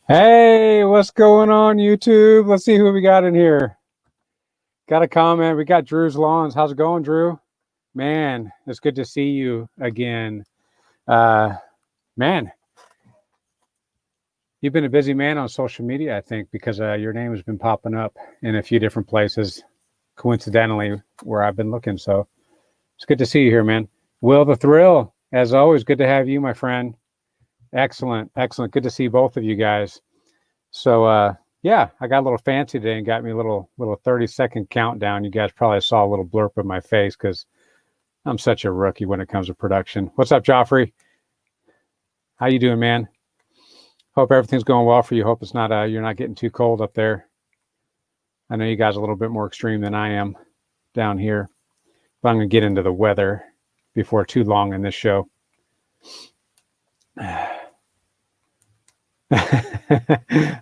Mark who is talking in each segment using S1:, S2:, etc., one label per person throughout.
S1: Hey, what's going on, YouTube? Let's see who we got in here. Got a comment. We got Drew's Lawns. How's it going, Drew? Man, it's good to see you again. Uh, man, you've been a busy man on social media, I think, because your name has been popping up in a few different places, coincidentally, where I've been looking. So it's good to see you here, man. Will the Thrill, as always, good to have you, my friend. Excellent, excellent. Good to see both of you guys. So yeah, I got a little fancy today and got me a little 30-second countdown. You guys probably saw a little blurb of my face because I'm such a rookie when it comes to production. What's up, Joffrey? How you doing, man? Hope everything's going well for you. Hope it's not you're not getting too cold up there. I know you guys are a little bit more extreme than I am down here. But I'm gonna get into the weather before too long in this show.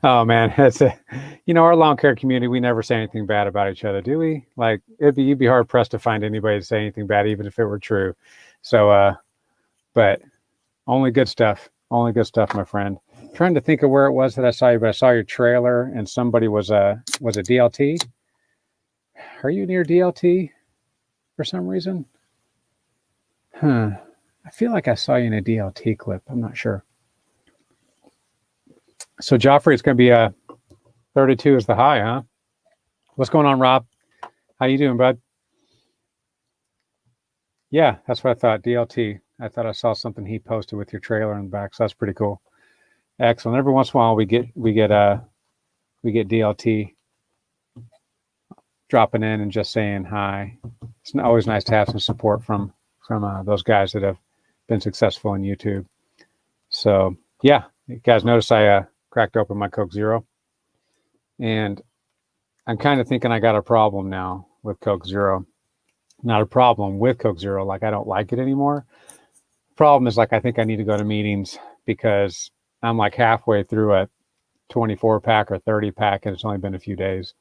S1: Oh man, it's our lawn care community, we never say anything bad about each other, do we? Like you'd be hard pressed to find anybody to say anything bad, even if it were true. So but only good stuff, my friend. Trying to think of where it was that I saw you, but I saw your trailer and somebody was a DLT. Are you near DLT for some reason? I feel like I saw you in a DLT clip. I'm not sure. So Joffrey, it's going to be 32 is the high, huh? What's going on, Rob? How you doing, bud? Yeah, that's what I thought. DLT. I thought I saw something he posted with your trailer in the back, so that's pretty cool. Excellent. Every once in a while, we get DLT dropping in and just saying hi. It's always nice to have some support from those guys that have been successful in YouTube. So yeah, you guys notice I cracked open my Coke Zero, and I'm kind of thinking I got a problem now with Coke Zero. Not a problem with Coke Zero, like I don't like it anymore. Problem is, like, I think I need to go to meetings because I'm like halfway through a 24 pack or 30 pack, and it's only been a few days.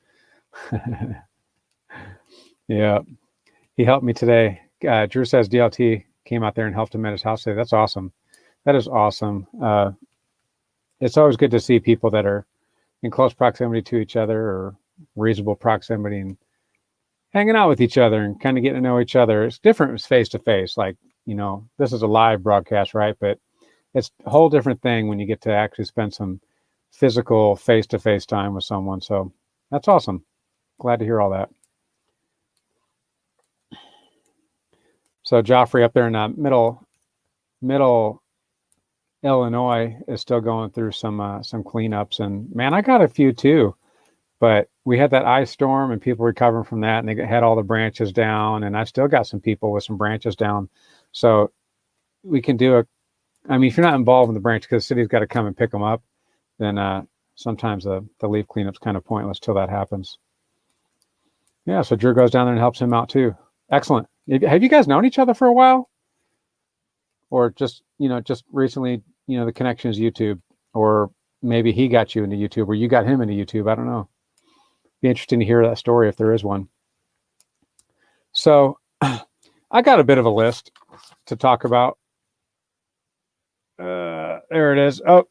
S1: Yeah, he helped me today. Drew says DLT came out there and helped him at his house today. That's awesome. That is awesome. It's always good to see people that are in close proximity to each other or reasonable proximity and hanging out with each other and kind of getting to know each other. It's different face to face. Like, this is a live broadcast, right? But it's a whole different thing when you get to actually spend some physical face to face time with someone. So that's awesome. Glad to hear all that. So Joffrey up there in middle Illinois is still going through some cleanups, and man, I got a few too. But we had that ice storm and people recovering from that, and they had all the branches down, and I still got some people with some branches down. So we can do if you're not involved in the branch because the city's got to come and pick them up, then sometimes the leaf cleanup's kind of pointless till that happens. Yeah, so Drew goes down there and helps him out too. Excellent. Have you guys known each other for a while? Or just recently, the connection is YouTube, or maybe he got you into YouTube or you got him into YouTube. I don't know. Be interesting to hear that story if there is one. So I got a bit of a list to talk about. There it is. Oh,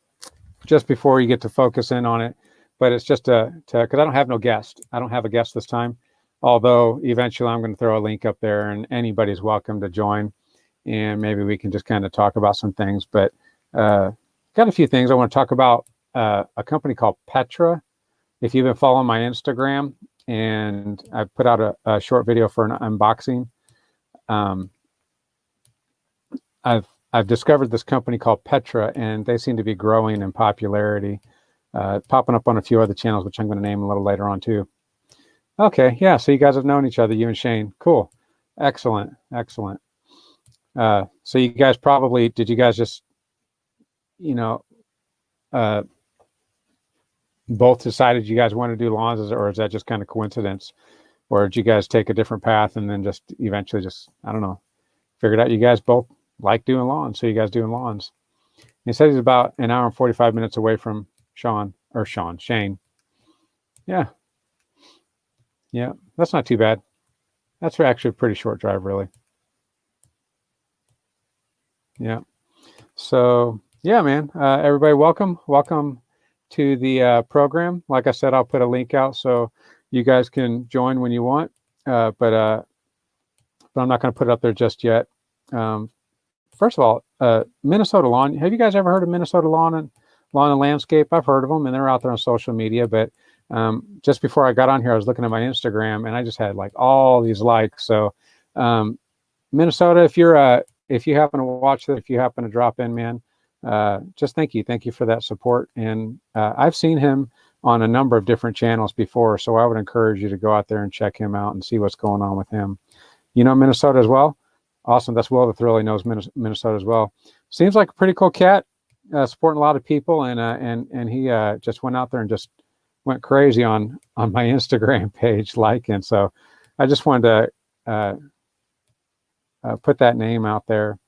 S1: just before you get to focus in on it, but it's just because I don't have no guest. I don't have a guest this time, although eventually I'm going to throw a link up there and anybody's welcome to join. And maybe we can just kind of talk about some things. But got a few things I want to talk about. A company called Petra. If you've been following my Instagram, and I put out a short video for an unboxing. I've discovered this company called Petra, and they seem to be growing in popularity, popping up on a few other channels, which I'm going to name a little later on too. Okay, yeah. So you guys have known each other, you and Shane. Cool, excellent. So you guys did you guys just, both decided you guys want to do lawns, or is that just kind of coincidence? Or did you guys take a different path and then just eventually I don't know, figured out you guys both like doing lawns, so you guys doing lawns? He said he's about an hour and 45 minutes away from Shane. Yeah, that's not too bad. That's actually a pretty short drive, really. Yeah. So yeah, man. Everybody, welcome to the program. Like I said, I'll put a link out so you guys can join when you want. But I'm not going to put it up there just yet. First of all, Minnesota Lawn. Have you guys ever heard of Minnesota Lawn and Landscape? I've heard of them, and they're out there on social media. But just before I got on here, I was looking at my Instagram, and I just had like all these likes. So Minnesota, if you happen to watch this, if you happen to drop in, man, just thank you for that support. And I've seen him on a number of different channels before, so I would encourage you to go out there and check him out and see what's going on with him. You know Minnesota as well? Awesome. That's Will that really knows Minnesota as well. Seems like a pretty cool cat, supporting a lot of people, and he just went out there and just went crazy on my Instagram page, liking. So I just wanted to put that name out there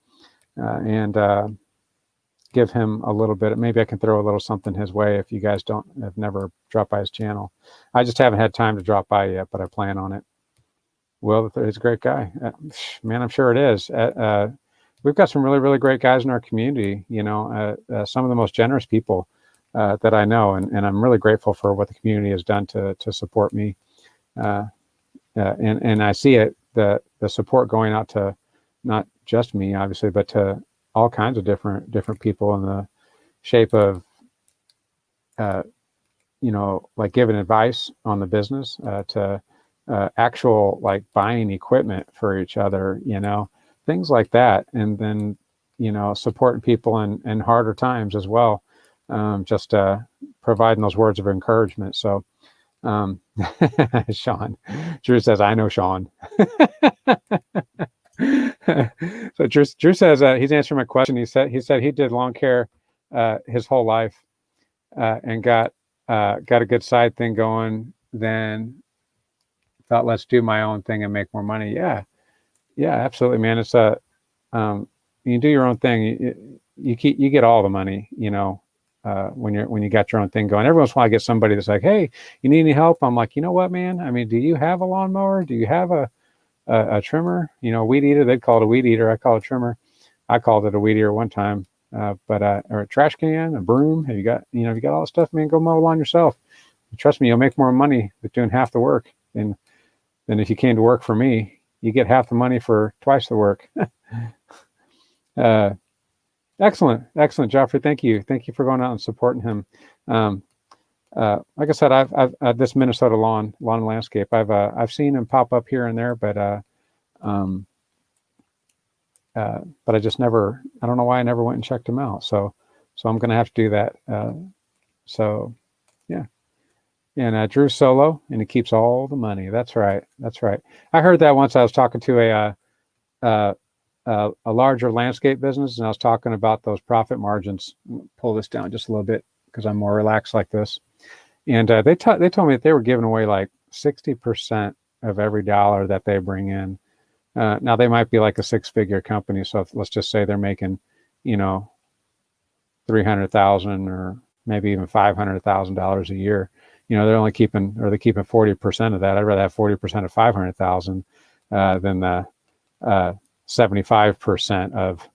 S1: and give him a little bit. Maybe I can throw a little something his way if you guys have never dropped by his channel. I just haven't had time to drop by yet, but I plan on it. Will, he's a great guy. Man, I'm sure it is. We've got some really, really great guys in our community, you know, some of the most generous people that I know, and I'm really grateful for what the community has done to support me. And I see it, the support going out to not just me, obviously, but to all kinds of different people in the shape of, you know, like giving advice on the business, to actual like buying equipment for each other, you know, things like that. And then, you know, supporting people in harder times as well. Just providing those words of encouragement. So Sean, Drew says, I know Sean. So Drew says he's answering my question. He said he did lawn care his whole life and got a good side thing going, then thought, let's do my own thing and make more money. Yeah, absolutely, man. It's you do your own thing, you get all the money, you know, when you got your own thing going. Every once in a while I get somebody that's like, hey, you need any help? I'm like, you know what, man? I mean, do you have a lawnmower? Do you have a trimmer? You know, weed eater. They'd call it a weed eater. I call it a trimmer. I called it a weed eater one time. Or a trash can, a broom. Have you got all that stuff, man? Go mow the lawn yourself. Trust me, you'll make more money with doing half the work than if you came to work for me. You get half the money for twice the work. Excellent, Joffrey. Thank you for going out and supporting him. Like I said, I've this Minnesota lawn and landscape. I've seen him pop up here and there, but I just never. I don't know why I never went and checked him out. So I'm going to have to do that. So yeah. And Drew's solo, and he keeps all the money. That's right. I heard that once. I was talking to a larger landscape business, and I was talking about those profit margins. Pull this down just a little bit because I'm more relaxed like this. And they told me that they were giving away like 60% of every dollar that they bring in. Now they might be like a 6-figure company, so let's just say they're making, you know, $300,000 or maybe even $500,000 a year. You know, they're keeping 40% of that. I'd rather have 40% of 500,000 than the 75% of,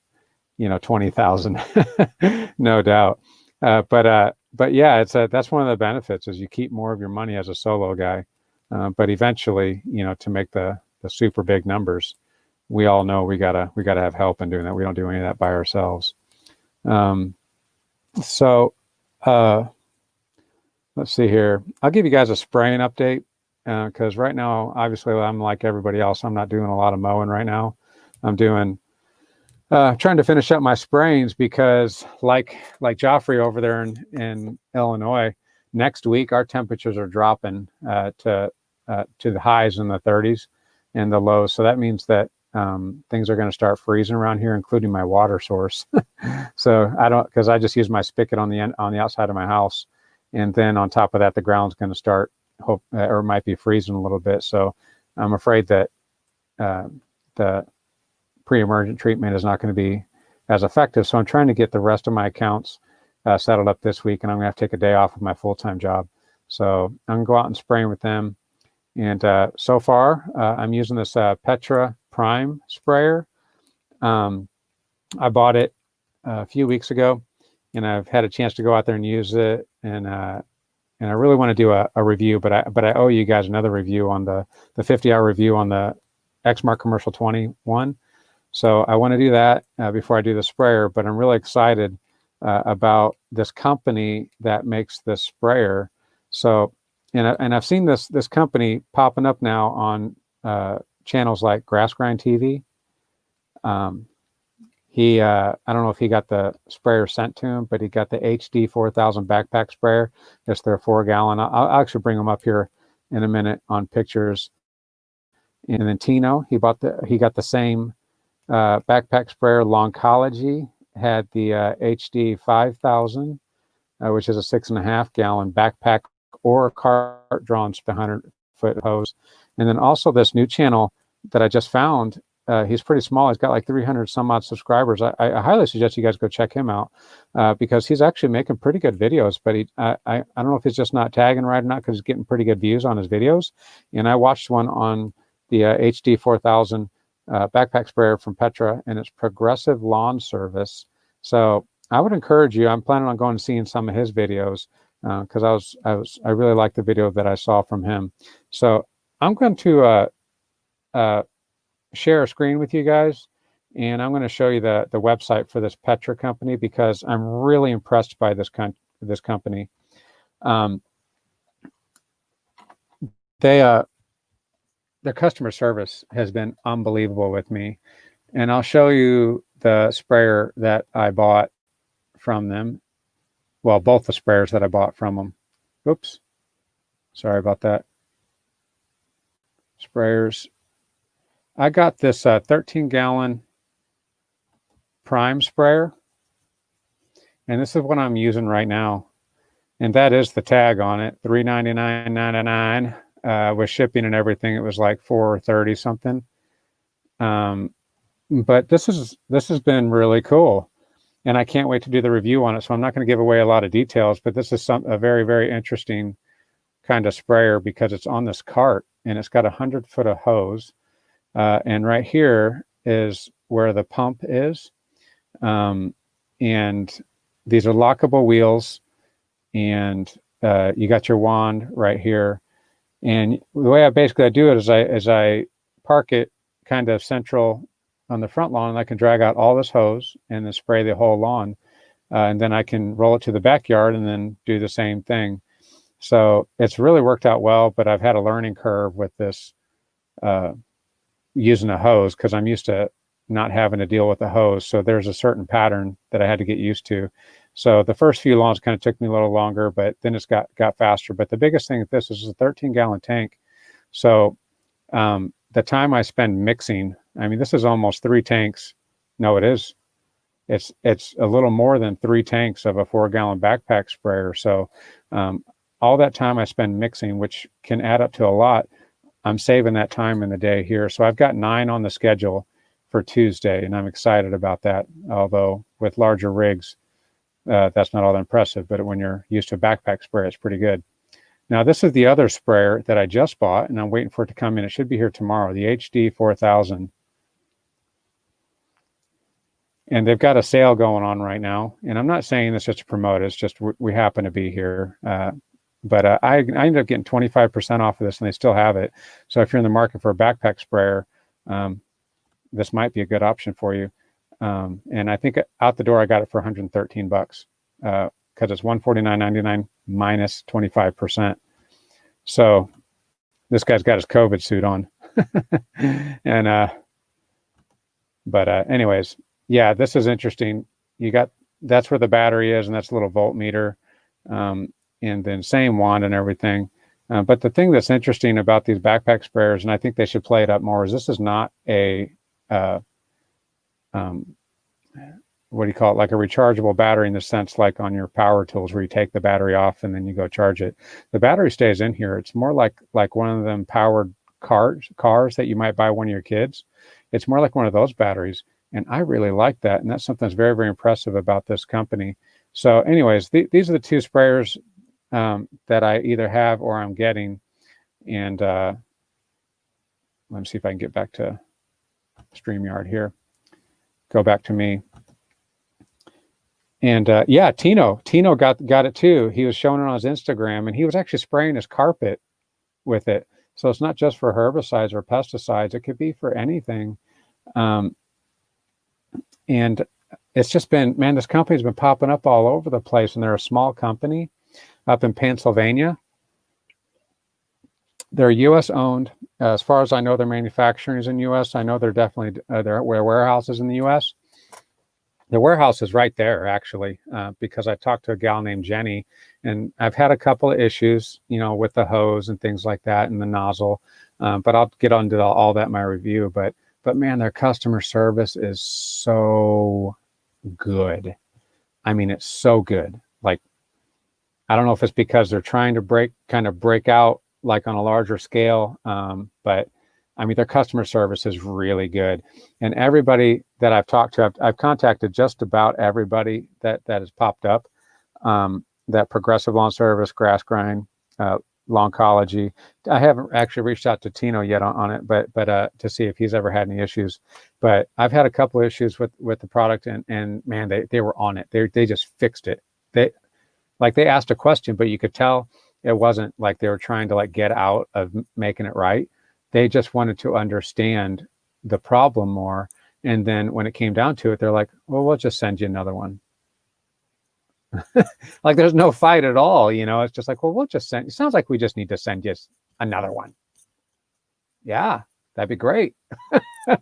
S1: you know, 20,000. No doubt. But yeah, that's one of the benefits is you keep more of your money as a solo guy. But eventually, you know, to make the super big numbers, we all know we gotta have help in doing that. We don't do any of that by ourselves. Let's see here. I'll give you guys a spraying update because right now, obviously, I'm like everybody else. I'm not doing a lot of mowing right now. I'm doing trying to finish up my sprayings because, like Joffrey over there in Illinois, next week our temperatures are dropping to the highs in the 30s and the lows. So that means that things are going to start freezing around here, including my water source. So because I just use my spigot on the outside of my house. And then on top of that, the ground's going to start, or might be freezing a little bit. So I'm afraid that the pre-emergent treatment is not going to be as effective. So I'm trying to get the rest of my accounts settled up this week, and I'm going to have to take a day off of my full-time job. So I'm going to go out and spray with them. And so far, I'm using this Petra Prime sprayer. I bought it a few weeks ago, and I've had a chance to go out there and use it, and I really want to do a review, but I owe you guys another review on the 50-hour review on the Exmark Commercial 21. So I want to do that before I do the sprayer, but I'm really excited about this company that makes this sprayer. So, and I've seen this company popping up now on channels like Grass Grind TV. I don't know if he got the sprayer sent to him, but he got the HD 4000 backpack sprayer. It's their 4-gallon. I'll actually bring them up here in a minute on pictures. And then Tino, he got the same backpack sprayer. Longology had the HD 5000, which is a 6.5-gallon backpack or cart drawn 100-foot hose. And then also this new channel that I just found. He's pretty small. He's got like 300 some odd subscribers. I highly suggest you guys go check him out because he's actually making pretty good videos. But I don't know if he's just not tagging right or not, because he's getting pretty good views on his videos. And I watched one on the HD 4000 backpack sprayer from Petra, and it's Progressive Lawn Service. So I would encourage you. I'm planning on going and seeing some of his videos because I really like the video that I saw from him. So I'm going to share a screen with you guys, and I'm going to show you the website for this Petra company, because I'm really impressed by this company. Their customer service has been unbelievable with me, and I'll show you the sprayer that I bought from them. Well, both the sprayers that I bought from them. Oops, sorry about that. Sprayers. I got this 13-gallon prime sprayer, and this is what I'm using right now. And that is the tag on it, $399.99 with shipping and everything. It was like $430 something. But this has been really cool, and I can't wait to do the review on it. So I'm not going to give away a lot of details, but this is a very, very interesting kind of sprayer because it's on this cart, and it's got 100-foot of hose. And right here is where the pump is. And these are lockable wheels, and you got your wand right here. And the way I do it is I park it kind of central on the front lawn, and I can drag out all this hose and then spray the whole lawn. And then I can roll it to the backyard and then do the same thing. So it's really worked out well, but I've had a learning curve with this using a hose, because I'm used to not having to deal with a hose. So there's a certain pattern that I had to get used to. So the first few lawns kind of took me a little longer, but then it's got faster. But the biggest thing with this is a 13-gallon tank. So the time I spend mixing, I mean, this is almost 3 tanks. No, it is. It's a little more than 3 tanks of a 4-gallon backpack sprayer. So all that time I spend mixing, which can add up to a lot, I'm saving that time in the day here. So I've got 9 on the schedule for Tuesday, and I'm excited about that. Although with larger rigs, that's not all that impressive, but when you're used to a backpack sprayer, it's pretty good. Now, this is the other sprayer that I just bought, and I'm waiting for it to come in. It should be here tomorrow, the HD 4000. And they've got a sale going on right now. And I'm not saying this just to promote it. It's just we happen to be here. But I ended up getting 25% off of this, and they still have it. So if you're in the market for a backpack sprayer, this might be a good option for you. And I think out the door, I got it for $113 because it's $149.99 minus 25%. So this guy's got his COVID suit on. And anyways, yeah, this is interesting. That's where the battery is, and that's a little voltmeter. And then same wand and everything. But the thing that's interesting about these backpack sprayers, and I think they should play it up more, is this is not a, what do you call it? Like a rechargeable battery in the sense like on your power tools where you take the battery off and then you go charge it. The battery stays in here. It's more like one of them powered cars that you might buy one of your kids. It's more like one of those batteries. And I really like that. And that's something that's very, very impressive about this company. So anyways, these are the 2 sprayers that I either have or I'm getting. And let me see if I can get back to StreamYard here. Go back to me. yeah, Tino got it too. He was showing it on his Instagram, and he was actually spraying his carpet with it. So it's not just for herbicides or pesticides. It could be for anything. Um, and it's just been, man, this company's been popping up all over the place, and they're a small company up in Pennsylvania. They're U.S. owned. As far as I know, their manufacturing is in U.S. I know they're definitely their warehouses in the U.S. The warehouse is right there, actually, because I talked to a gal named Jenny, and I've had a couple of issues, with the hose and things like that, and the nozzle. But I'll get onto all that in my review. But man, their customer service is so good. I mean, it's so good. Like, I don't know if it's because they're trying to break out like on a larger scale, but I mean, their customer service is really good. And everybody that I've talked to, I've contacted just about everybody that has popped up. That Progressive Lawn Service, Grass Grind, Lawncology. I haven't actually reached out to Tino yet on it, but to see if he's ever had any issues. But I've had a couple of issues with the product, and man, they were on it. They just fixed it. They asked a question, but you could tell it wasn't like they were trying to get out of making it right. They just wanted to understand the problem more. And then when it came down to it, they're like, well, we'll just send you another one. Like, there's no fight at all. It's just like, well, we'll just send, it sounds like we just need to send you another one. Yeah, that'd be great. So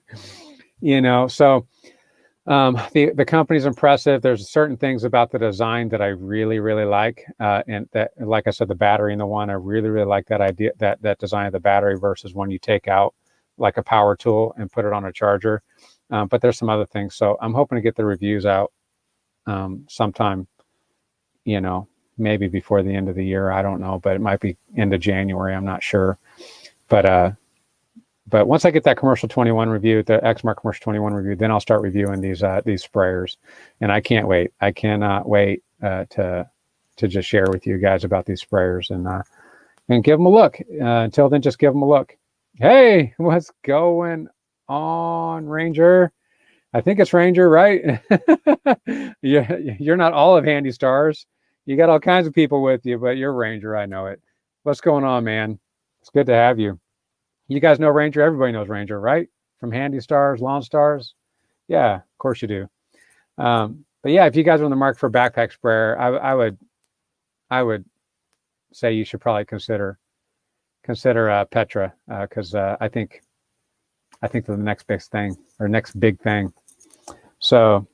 S1: the company's impressive. There's certain things about the design that I really, really like. And that, like I said, the battery in the one, I really, really like that idea, that design of the battery versus one you take out like a power tool and put it on a charger. But there's some other things. So I'm hoping to get the reviews out sometime, maybe before the end of the year. I don't know, but it might be end of January. I'm not sure. But once I get that Commercial 21 review, the Exmark Commercial 21 review, then I'll start reviewing these sprayers. And I can't wait. I cannot wait to just share with you guys about these sprayers and give them a look. Until then, just give them a look. Hey, what's going on, Ranger? I think it's Ranger, right? You're not all of Handy Stars. You got all kinds of people with you, but you're Ranger. I know it. What's going on, man? It's good to have you. You guys know Ranger. Everybody knows Ranger, right? From Handy Stars, Lawn Stars. Yeah, of course you do. But yeah, if you guys are on the market for a backpack sprayer, I would say you should probably consider Petra, because I think they're the next big thing, or next big thing. So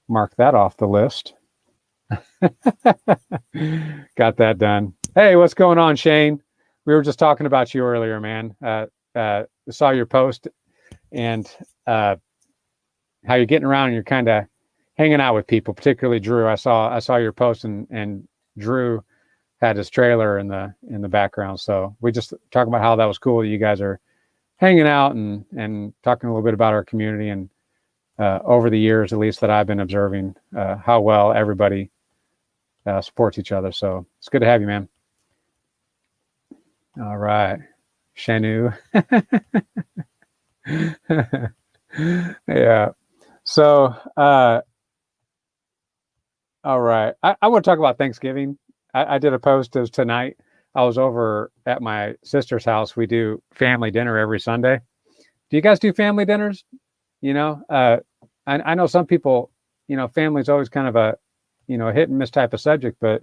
S1: mark that off the list. Got that done. Hey, what's going on, Shane? We were just talking about you earlier, man. Saw your post and how you're getting around and you're kind of hanging out with people, particularly Drew. I saw your post, and Drew had his trailer in the background. So we just talking about how that was cool that you guys are hanging out and talking a little bit about our community, and over the years, at least that I've been observing, how well everybody supports each other. So it's good to have you, man. All right, Shanu. Yeah. So, all right. I want to talk about Thanksgiving. I did a post as tonight. I was over at my sister's house. We do family dinner every Sunday. Do you guys do family dinners? I know some people, family's always kind of a, hit and miss type of subject, but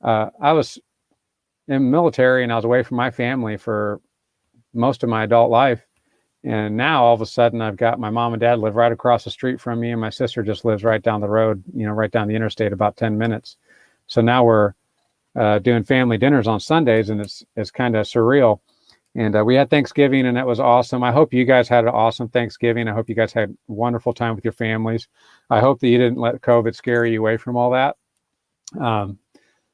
S1: I was in the military and I was away from my family for most of my adult life. And now all of a sudden I've got my mom and dad live right across the street from me, and my sister just lives right down the road, right down the interstate, about 10 minutes. So now we're doing family dinners on Sundays, and it's kind of surreal. And we had Thanksgiving, and that was awesome. I hope you guys had an awesome Thanksgiving. I hope you guys had a wonderful time with your families. I hope that you didn't let COVID scare you away from all that.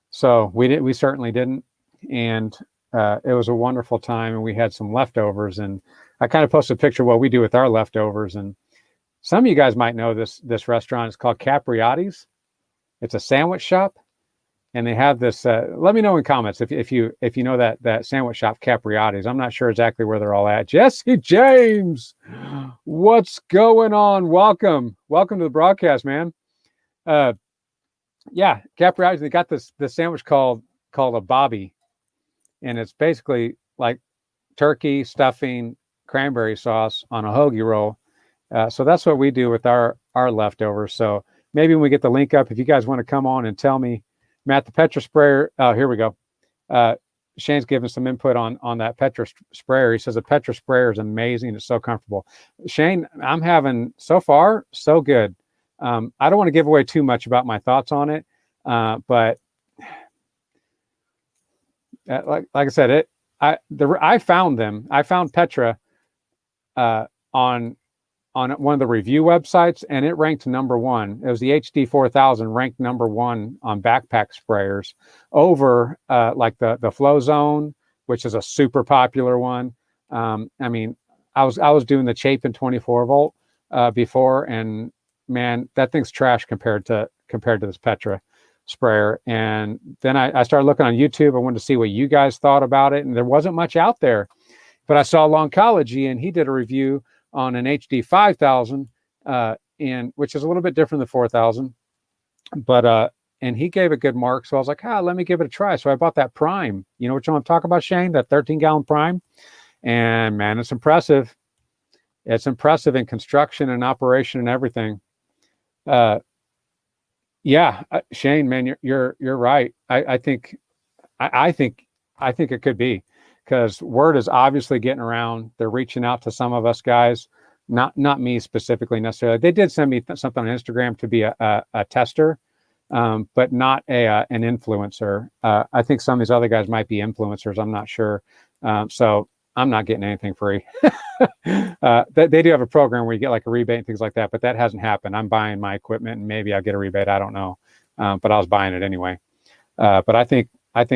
S1: So we certainly didn't. And it was a wonderful time, and we had some leftovers, and I kind of posted a picture of what we do with our leftovers. And some of you guys might know this restaurant. It's called Capriotti's. It's a sandwich shop, and they have this. Let me know in comments if you know that sandwich shop, Capriotti's. I'm not sure exactly where they're all at. Jesse James, what's going on? Welcome to the broadcast, man. Yeah, Capriati. They got this sandwich called a Bobby, and it's basically like turkey stuffing, cranberry sauce on a hoagie roll. So that's what we do with our leftovers. So maybe when we get the link up, if you guys want to come on and tell me, Matt, the Petra sprayer. Oh, here we go. Shane's giving some input on that Petra sprayer. He says the Petra sprayer is amazing. It's so comfortable. Shane, I'm having so far so good. I don't want to give away too much about my thoughts on it, but like I said, I found them. I found Petra on one of the review websites, and it ranked number one. It was the HD 4000 ranked number one on backpack sprayers over like the Flow Zone, which is a super popular one. I mean, I was doing the Chapin 24 volt before, and man, that thing's trash compared to this Petra sprayer. And then I started looking on YouTube. I wanted to see what you guys thought about it, and there wasn't much out there. But I saw Longology, and he did a review on an HD 5000, which is a little bit different than 4000, but and he gave a good mark. So I was like, let me give it a try. So I bought that Prime. You know what you want to talk about, Shane? That 13-gallon Prime, and man, it's impressive. It's impressive in construction and operation and everything. Yeah, Shane, man, you're right. I think it could be, because word is obviously getting around. They're reaching out to some of us guys, not me specifically necessarily. They did send me something on Instagram to be a tester, but not an influencer. I think some of these other guys might be influencers. I'm not sure. So I'm not getting anything free. They do have a program where you get like a rebate and things like that, but that hasn't happened. I'm buying my equipment and maybe I'll get a rebate. I don't know. But I was buying it anyway. But I think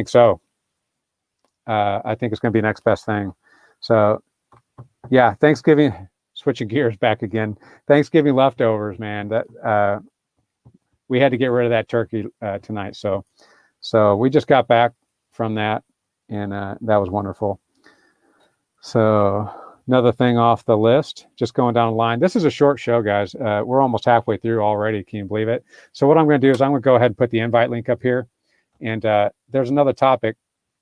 S1: so. I think it's going to be the next best thing. So yeah, Thanksgiving, switching gears back again. Thanksgiving leftovers, man, that we had to get rid of that turkey tonight. So we just got back from that, and that was wonderful. So another thing off the list, just going down the line. This is a short show, guys. We're almost halfway through already. Can you believe it? So what I'm going to do is I'm going to go ahead and put the invite link up here. And there's another topic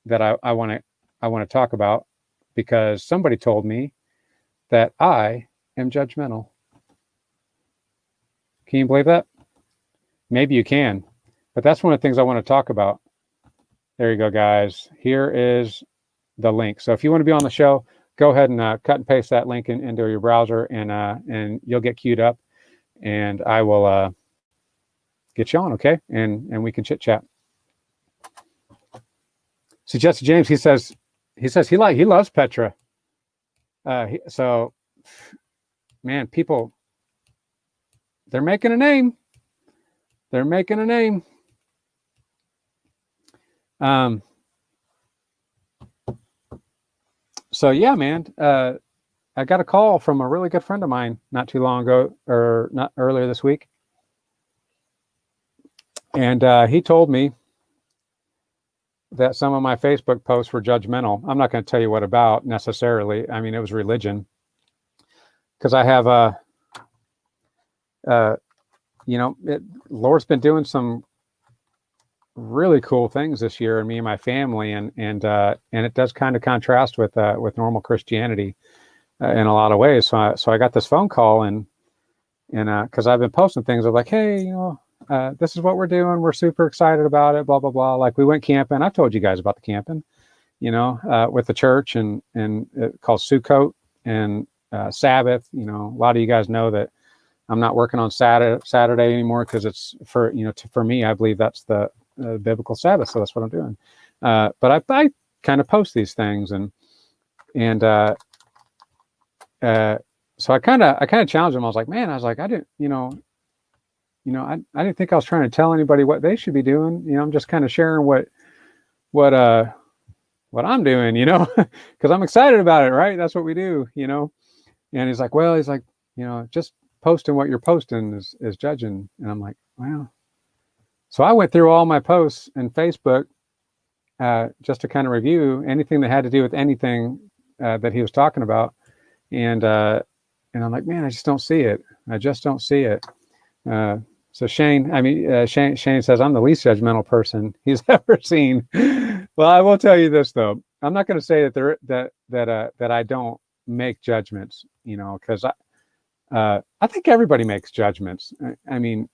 S1: that I want to talk about, because somebody told me that I am judgmental. Can you believe that? Maybe you can, but that's one of the things I want to talk about. There you go, guys. Here is the link. So if you want to be on the show, go ahead and cut and paste that link into your browser, and you'll get queued up, and I will get you on, okay? And we can chit chat. See, Jesse James, he says he loves Petra. So, man, people, they're making a name. They're making a name. So yeah, man, I got a call from a really good friend of mine not too long ago, or not earlier this week. And he told me that some of my Facebook posts were judgmental. I'm not going to tell you what about necessarily. I mean, it was religion, because I have Lord's been doing some really cool things this year, and me and my family, and it does kind of contrast with normal Christianity in a lot of ways. So I got this phone call, and because I've been posting things of like, hey, this is what we're doing. We're super excited about it. Blah blah blah. Like, we went camping. I've told you guys about the camping, with the church, and it called Sukkot and Sabbath. A lot of you guys know that I'm not working on Saturday anymore, because it's for me, I believe that's the biblical Sabbath. So that's what I'm doing. But I kind of post these things, and so I kind of challenged them. I was like, man, I didn't, I didn't think I was trying to tell anybody what they should be doing. I'm just kind of sharing what I'm doing, because I'm excited about it. Right. That's what we do, and he's like, just posting what you're posting is judging. And I'm like, wow. So I went through all my posts in Facebook just to kind of review anything that had to do with anything that he was talking about. And I'm like, man, I just don't see it. I just don't see it. So Shane, Shane says, I'm the least judgmental person he's ever seen. Well, I will tell you this though. I'm not going to say that I don't make judgments, because I think everybody makes judgments. I mean,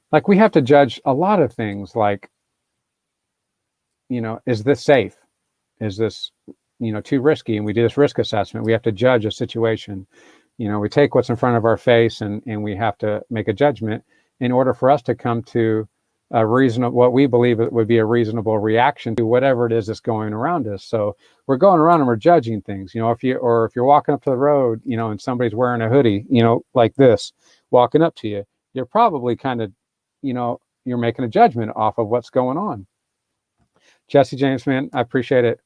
S1: like we have to judge a lot of things, like, is this safe? Is this, too risky? And we do this risk assessment. We have to judge a situation. We take what's in front of our face and we have to make a judgment in order for us to come to a reasonable, what we believe it would be a reasonable reaction to whatever it is that's going around us. So we're going around and we're judging things, if you're walking up to the road, and somebody's wearing a hoodie, like this, walking up to you, you're probably kind of, you're making a judgment off of what's going on. Jesse James, man, I appreciate it.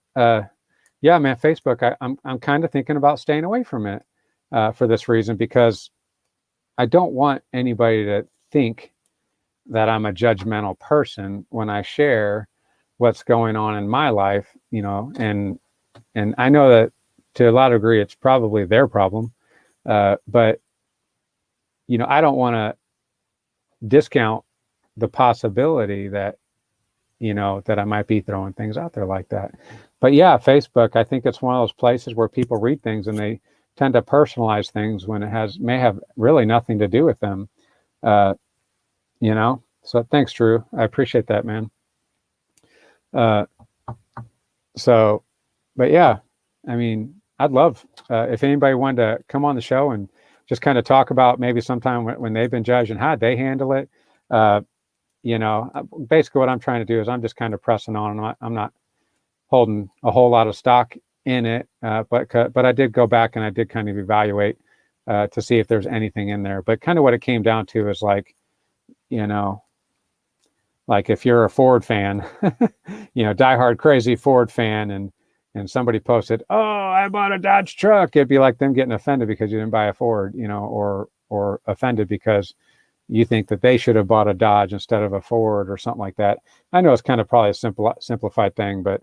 S1: Yeah, man, Facebook, I'm kind of thinking about staying away from it for this reason, because I don't want anybody to think that I'm a judgmental person when I share what's going on in my life, and I know that to a lot of degree it's probably their problem, but I don't want to discount the possibility that that I might be throwing things out there like that. But yeah, Facebook, I think it's one of those places where people read things and they tend to personalize things when it may have really nothing to do with them. So thanks, Drew. I appreciate that, man. But yeah, I mean, I'd love if anybody wanted to come on the show and just kind of talk about maybe sometime when they've been judged and how they handle it. Basically what I'm trying to do is I'm just kind of pressing on. I'm not holding a whole lot of stock in it, but I did go back and I did kind of evaluate to see if there's anything in there. But kind of what it came down to is like, like if you're a Ford fan, diehard crazy Ford fan, and somebody posted, "Oh, I bought a Dodge truck," it'd be like them getting offended because you didn't buy a Ford, or offended because you think that they should have bought a Dodge instead of a Ford or something like that. I know it's kind of probably a simplified thing, but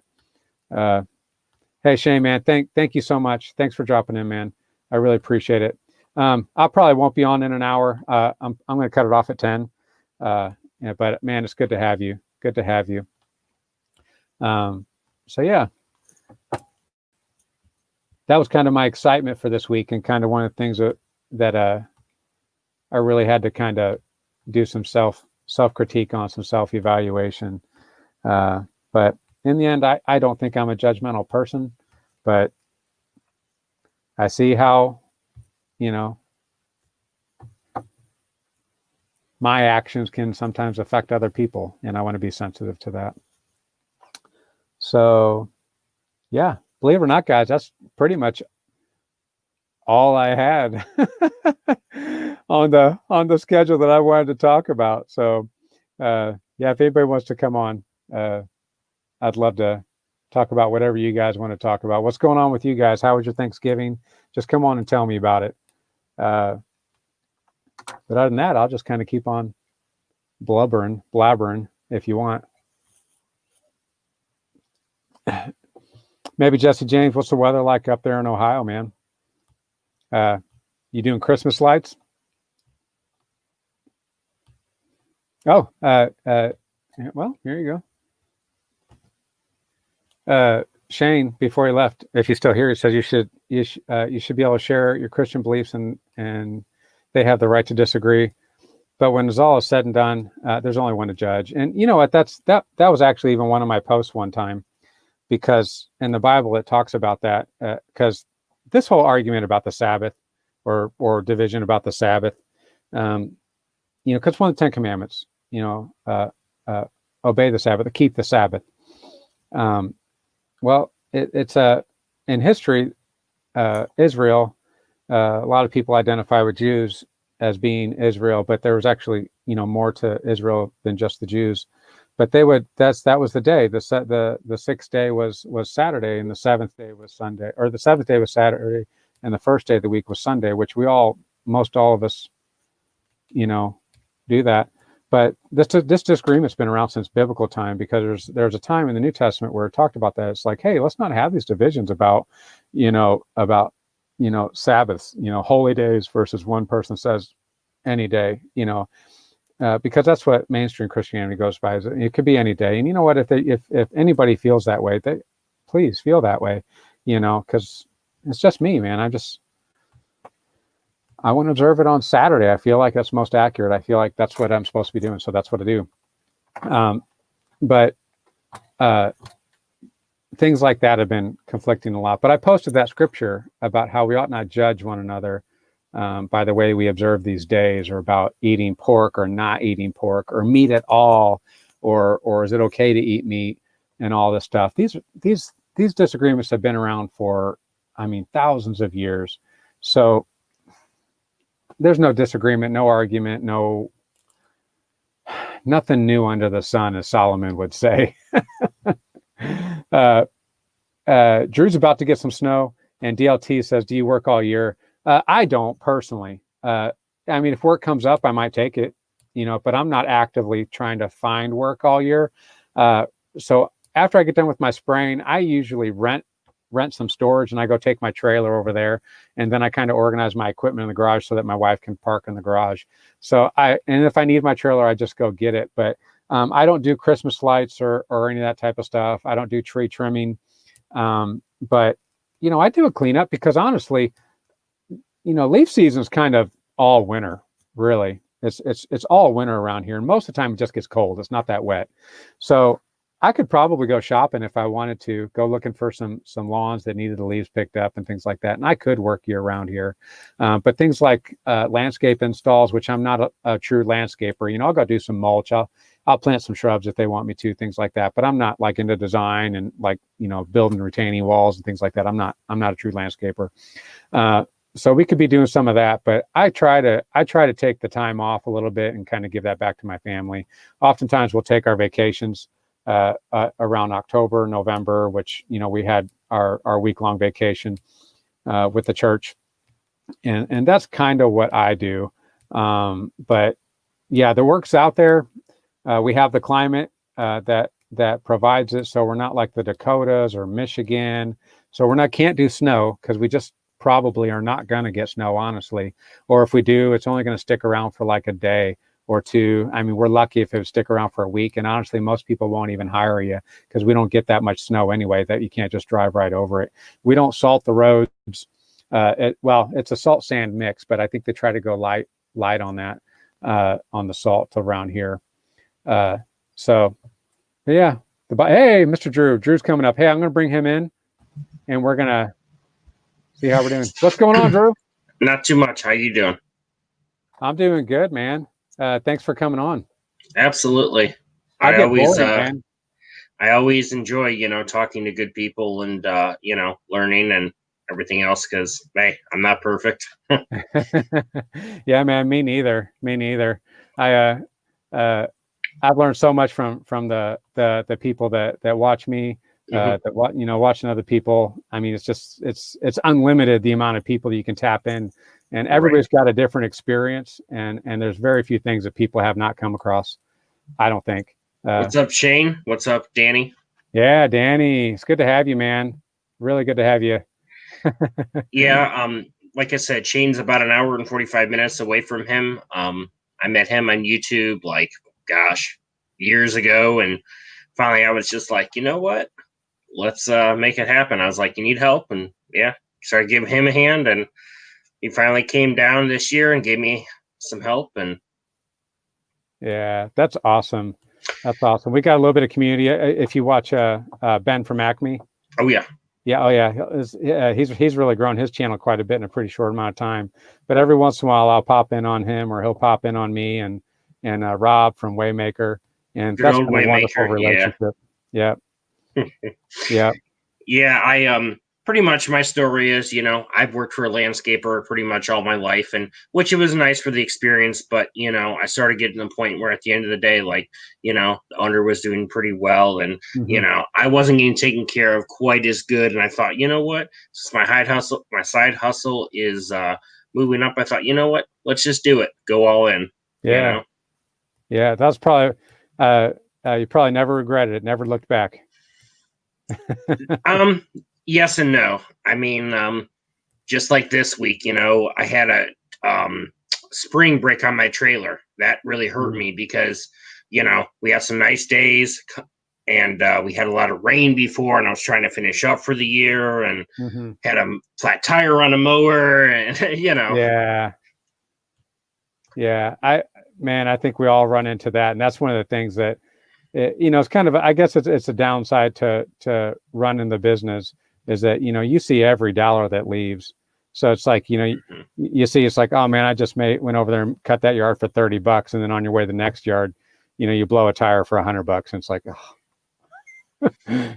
S1: hey, Shane, man, thank you so much. Thanks for dropping in, man. I really appreciate it. I probably won't be on in an hour. I'm going to cut it off at 10. But man, it's good to have you. Good to have you. So yeah, that was kind of my excitement for this week, and kind of one of the things that I really had to kind of do some self-critique on, some self-evaluation. But in the end, I don't think I'm a judgmental person, but I see how, my actions can sometimes affect other people, and I want to be sensitive to that. So yeah, believe it or not, guys, that's pretty much all I had on the schedule that I wanted to talk about. So yeah, if anybody wants to come on, I'd love to talk about whatever you guys want to talk about. What's going on with you guys? How was your Thanksgiving? Just come on and tell me about it. But other than that, I'll just kind of keep on blabbering if you want. Maybe Jesse James, what's the weather like up there in Ohio, man? You doing Christmas lights? Oh, well, here you go. Shane, before he left, if he's still here, he says you should be able to share your Christian beliefs, and they have the right to disagree. But when it's all said and done, there's only one to judge. And you know what? That was actually even one of my posts one time, because in the Bible it talks about that. Because this whole argument about the Sabbath, or division about the Sabbath, because one of the 10 Commandments, obey the Sabbath, keep the Sabbath. Well, it's in history, Israel. A lot of people identify with Jews as being Israel, but there was actually, more to Israel than just the Jews. But that was the day. The sixth day was Saturday, and the seventh day was Sunday, or the seventh day was Saturday, and the first day of the week was Sunday, which most all of us, do that. But this disagreement's been around since biblical time, because there's a time in the New Testament where it talked about that. It's like, hey, let's not have these divisions about Sabbaths, holy days versus one person says any day, because that's what mainstream Christianity goes by. Is it could be any day. And you know what, if anybody feels that way, they please feel that way, because it's just me, man. I want to observe it on Saturday. I feel like that's most accurate. I feel like that's what I'm supposed to be doing. So that's what I do. But things like that have been conflicting a lot. But I posted that scripture about how we ought not judge one another by the way we observe these days, or about eating pork or not eating pork, or meat at all, or is it okay to eat meat, and all this stuff. These disagreements have been around for, thousands of years. So there's no disagreement, no argument, nothing new under the sun, as Solomon would say. Drew's about to get some snow, and DLT says, do you work all year? I don't personally. If work comes up, I might take it, but I'm not actively trying to find work all year. So after I get done with my spraying, I usually rent some storage, and I go take my trailer over there, and then I kind of organize my equipment in the garage so that my wife can park in the garage. So and if I need my trailer, I just go get it. But I don't do Christmas lights or any of that type of stuff. I don't do tree trimming. But I do a cleanup, because honestly, leaf season is kind of all winter, really. It's all winter around here, and most of the time it just gets cold. It's not that wet. So I could probably go shopping if I wanted to, go looking for some lawns that needed the leaves picked up and things like that. And I could work year round here. But things like landscape installs, which I'm not a true landscaper, I'll go do some mulch. I'll plant some shrubs if they want me to, things like that. But I'm not like into design and building retaining walls and things like that. I'm not a true landscaper. So we could be doing some of that, but I try to take the time off a little bit and kind of give that back to my family. Oftentimes we'll take our vacations around October, November, which, we had our week-long vacation with the church. And that's kind of what I do. But yeah, the work's out there. We have the climate that provides it. So we're not like the Dakotas or Michigan. So can't do snow, because we just probably are not going to get snow, honestly. Or if we do, it's only going to stick around for like a day or two. We're lucky if it would stick around for a week. And honestly, most people won't even hire you, because we don't get that much snow anyway, that you can't just drive right over it. We don't salt the roads. It's a salt sand mix, but I think they try to go light on that, on the salt around here. So yeah, hey, Mr. Drew's coming up. Hey, I'm going to bring him in, and we're going to see how we're doing. What's going on, Drew?
S2: Not too much. How you doing?
S1: I'm doing good, man. Thanks for coming on.
S2: Absolutely. I always enjoy, talking to good people and, learning and everything else, because, hey, I'm not perfect.
S1: Yeah, man, me neither. I've learned so much from the people that watch me, watching other people. It's unlimited, the amount of people that you can tap in, and everybody's got a different experience, and there's very few things that people have not come across, I don't think.
S2: What's up, Shane? What's up, Danny?
S1: Yeah, Danny, it's good to have you, man. Really good to have you.
S2: Yeah, like I said, Shane's about an hour and 45 minutes away from him. I met him on YouTube, years ago, and finally I was just like, you know what? Let's make it happen. I was like, you need help? And yeah, started giving him a hand, and he finally came down this year and gave me some help. And
S1: yeah, that's awesome. We got a little bit of community. If you watch Ben from Acme.
S2: Oh yeah.
S1: Yeah. Oh yeah. He's really grown his channel quite a bit in a pretty short amount of time. But every once in a while I'll pop in on him, or he'll pop in on me, and Rob from Waymaker. And that's been a wonderful relationship. Yeah. Yeah.
S2: Yeah. I pretty much, my story is, I've worked for a landscaper pretty much all my life, and which it was nice for the experience, but I started getting to the point where at the end of the day, the owner was doing pretty well, and I wasn't getting taken care of quite as good, and I thought, you know what, since my side hustle is moving up, I thought, you know what, let's just do it, go all in.
S1: Yeah. Yeah, that's probably you probably never regretted it, never looked back.
S2: Yes and no. just like this week, I had a spring break on my trailer. That really hurt me because, we had some nice days, and we had a lot of rain before, and I was trying to finish up for the year, and
S1: Mm-hmm.
S2: had a flat tire on a mower, and
S1: Yeah. Yeah. I think we all run into that. And that's one of the things that, it's kind of, I guess it's a downside to running the business is that, you see every dollar that leaves. So it's like,
S2: Mhm.
S1: you see, it's like, oh man, I just went over there and cut that yard for $30. And then on your way to the next yard, you blow a tire for $100. And it's like, oh.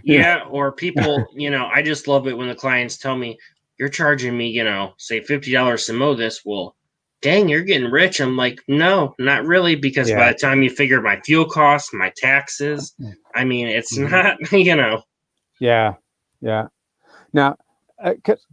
S2: Yeah, or people, I just love it when the clients tell me, you're charging me, say $50 to mow this. Well, dang, you're getting rich. I'm like, no, not really, because by
S1: Yeah.
S2: the time you figure my fuel costs, my taxes, I mean, it's
S1: Mhm.
S2: not.
S1: Yeah. Yeah. Now, 'cause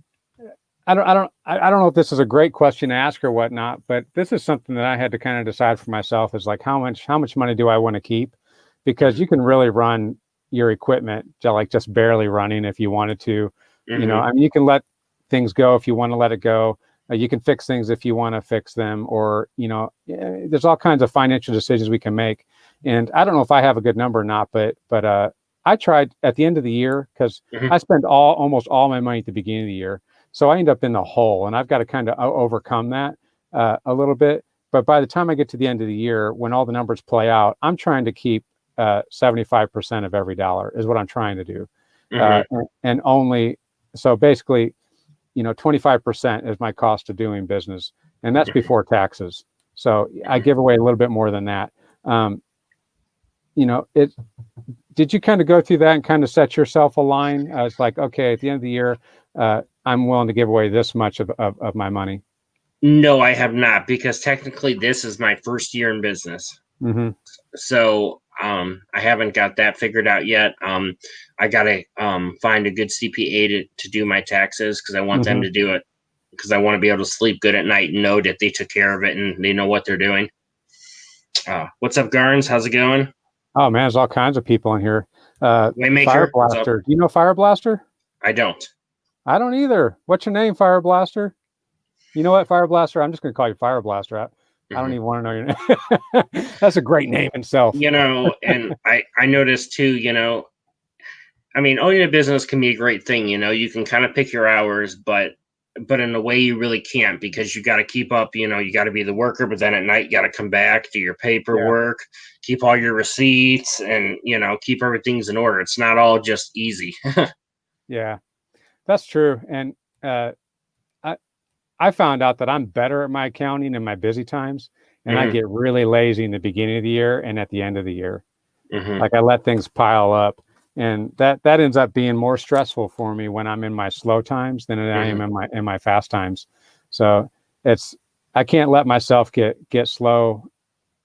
S1: I don't know if this is a great question to ask or whatnot, but this is something that I had to kind of decide for myself is like how much money do I want to keep? Because you can really run your equipment like just barely running if you wanted to.
S2: Hmm.
S1: I mean, you can let things go if you want to let it go. You can fix things if you want to fix them, or there's all kinds of financial decisions we can make. And I don't know if I have a good number or not, but I tried at the end of the year because
S2: Hmm.
S1: I spend almost all my money at the beginning of the year. So I end up in the hole, and I've got to kind of overcome that a little bit. But by the time I get to the end of the year, when all the numbers play out, I'm trying to keep 75% of every dollar is what I'm trying to do.
S2: Hmm.
S1: And only, so basically, 25% is my cost of doing business, and that's before taxes. So I give away a little bit more than that. Um, it, did you kind of go through that and kind of set yourself a line? It's like, okay, at the end of the year, I'm willing to give away this much of my money.
S2: No, I have not, because technically this is my first year in business.
S1: Mm-hmm.
S2: So I haven't got that figured out yet. I gotta find a good CPA to do my taxes, because I want them
S1: Mm-hmm.
S2: to do it, because I want to be able to sleep good at night and know that they took care of it and they know what they're doing. What's up, Garns? How's it going?
S1: Oh man, there's all kinds of people in here. Fire
S2: Waymaker, what's up?
S1: Blaster. Do you know Fire Blaster?
S2: I don't.
S1: I don't either. What's your name, Fire Blaster? You know what, Fire Blaster? I'm just going to call you Fire Blaster. I don't
S2: Mhm.
S1: even want to know your name. That's a great name itself.
S2: And I noticed too. I mean, owning a business can be a great thing. You can kind of pick your hours, but in a way you really can't, because you got to keep up. You got to be the worker, but then at night you got to come back, do your
S1: Yeah.
S2: paperwork, keep all your receipts, and keep everything's in order. It's not all just easy.
S1: Yeah, that's true. And uh, I, I found out that I'm better at my accounting in my busy times, and I
S2: Hmm.
S1: get really lazy in the beginning of the year and at the end of the year.
S2: Hmm.
S1: Like I let things pile up, and that ends up being more stressful for me when I'm in my slow times than I
S2: Hmm.
S1: am in my fast times. So it's I can't let myself get slow,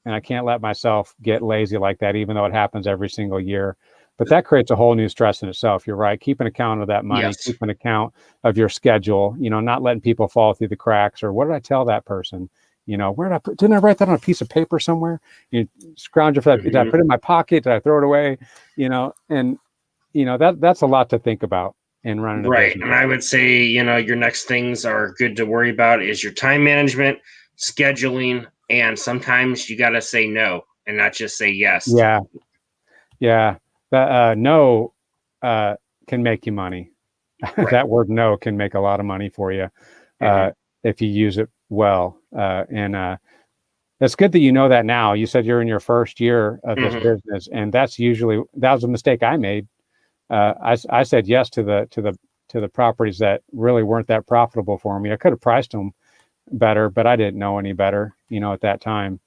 S1: and I can't let myself get lazy like that, even though it happens every single year. But that creates a whole new stress in itself. You're right. Keep an account of that money.
S2: Yes.
S1: Keep an account of your schedule. Not letting people fall through the cracks. Or what did I tell that person? Where did I put? Didn't I write that on a piece of paper somewhere? You scrounge for that. Did I
S2: Hmm.
S1: put it in my pocket? Did I throw it away? And that's a lot to think about in running a
S2: Right.
S1: business.
S2: And I would say, your next things are good to worry about is your time management, scheduling, and sometimes you got to say no and not just say yes.
S1: Yeah, yeah. That no can make you money.
S2: Right.
S1: That word no can make a lot of money for you
S2: Hmm.
S1: if you use it well. And it's good that you know that now. You said you're in your first year of this
S2: Hmm.
S1: business, and that was a mistake I made. I said yes to the properties that really weren't that profitable for me. I could have priced them better, but I didn't know any better. At that time,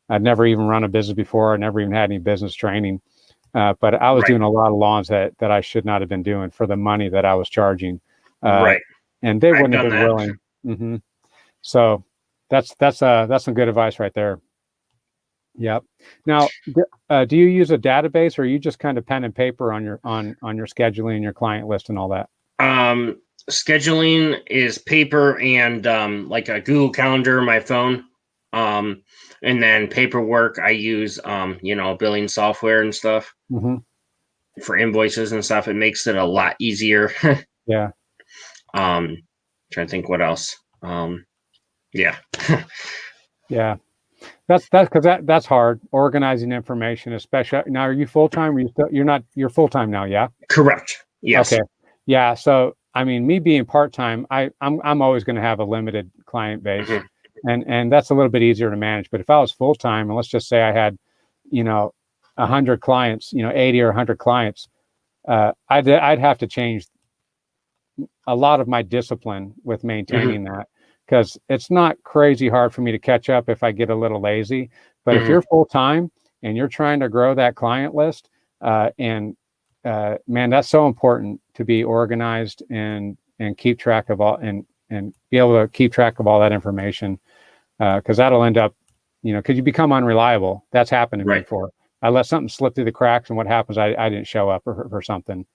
S1: I'd never even run a business before. I never even had any business training. But I was
S2: Right.
S1: doing a lot of lawns that I should not have been doing for the money that I was charging, uh,
S2: Right.
S1: and they
S2: I've
S1: wouldn't have
S2: done
S1: been
S2: that.
S1: willing. Hmm. So that's some good advice right there. Yep. Now, do you use a database, or are you just kind of pen and paper on your scheduling and your client list and all that?
S2: Um, Scheduling is paper and like a Google Calendar, my phone. Um, and then paperwork, I use billing software and stuff
S1: Hmm.
S2: for invoices and stuff. It makes it a lot easier.
S1: Yeah.
S2: um, Trying to think what else. Yeah.
S1: Yeah. That's because that's hard organizing information, especially now. Are you full time? You're full time now, yeah?
S2: Correct. Yes.
S1: Okay. Yeah. So I mean, me being part time, I'm always going to have a limited client base, and that's a little bit easier to manage. But if I was full time, and let's just say I had, 100 clients, 80 or 100 clients, I'd have to change a lot of my discipline with maintaining that, because it's not crazy hard for me to catch up if I get a little lazy. But if you're full time and you're trying to grow that client list, man, that's so important to be organized and keep track of all and be able to keep track of all that information, because that'll end up, because you become unreliable. That's happened to me before. I let something slip through the cracks, and what happens? I didn't show up for something,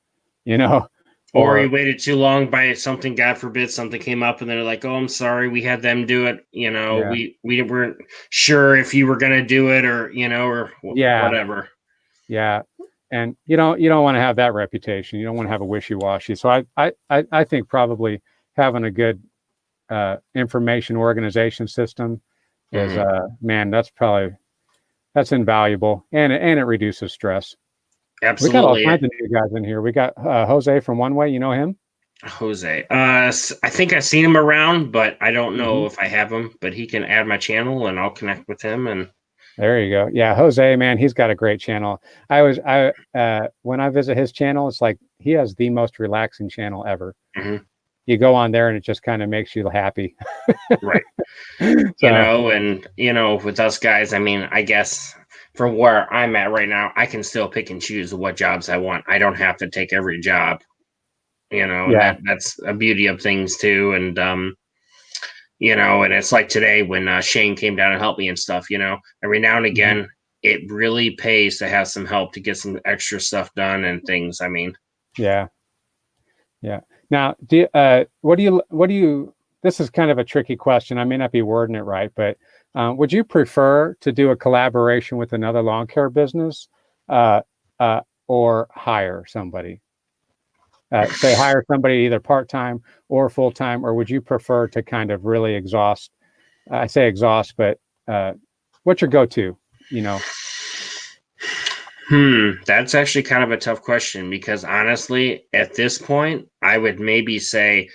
S2: Or you waited too long by something, God forbid, something came up and they're like, "Oh, I'm sorry, we had them do it. We weren't sure if you were gonna do it or whatever."
S1: Yeah. And you don't want to have that reputation. You don't want to have a wishy-washy. So I think probably having a good information organization system is man, that's invaluable, and it reduces stress.
S2: Absolutely.
S1: We got all kinds of new guys in here. We got Jose from One Way. You know him?
S2: Jose. I think I've seen him around, but I don't know if I have him. But he can add my channel, and I'll connect with him. And
S1: there you go. Yeah, Jose, man, he's got a great channel. When I visit his channel, it's like he has the most relaxing channel ever. You go on there, and it just kind of makes you happy.
S2: Right. With us guys, I mean, I guess from where I'm at right now, I can still pick and choose what jobs I want. I don't have to take every job. That's a beauty of things too. And and it's like today when Shane came down and helped me and stuff, every now and again, it really pays to have some help to get some extra stuff done and things. I mean,
S1: yeah. Now, this is kind of a tricky question. I may not be wording it right, but would you prefer to do a collaboration with another lawn care business, or hire somebody? Say hire somebody either part-time or full-time, or would you prefer to kind of really exhaust? I say exhaust, but what's your go-to?
S2: That's actually kind of a tough question, because honestly, at this point, I would maybe say,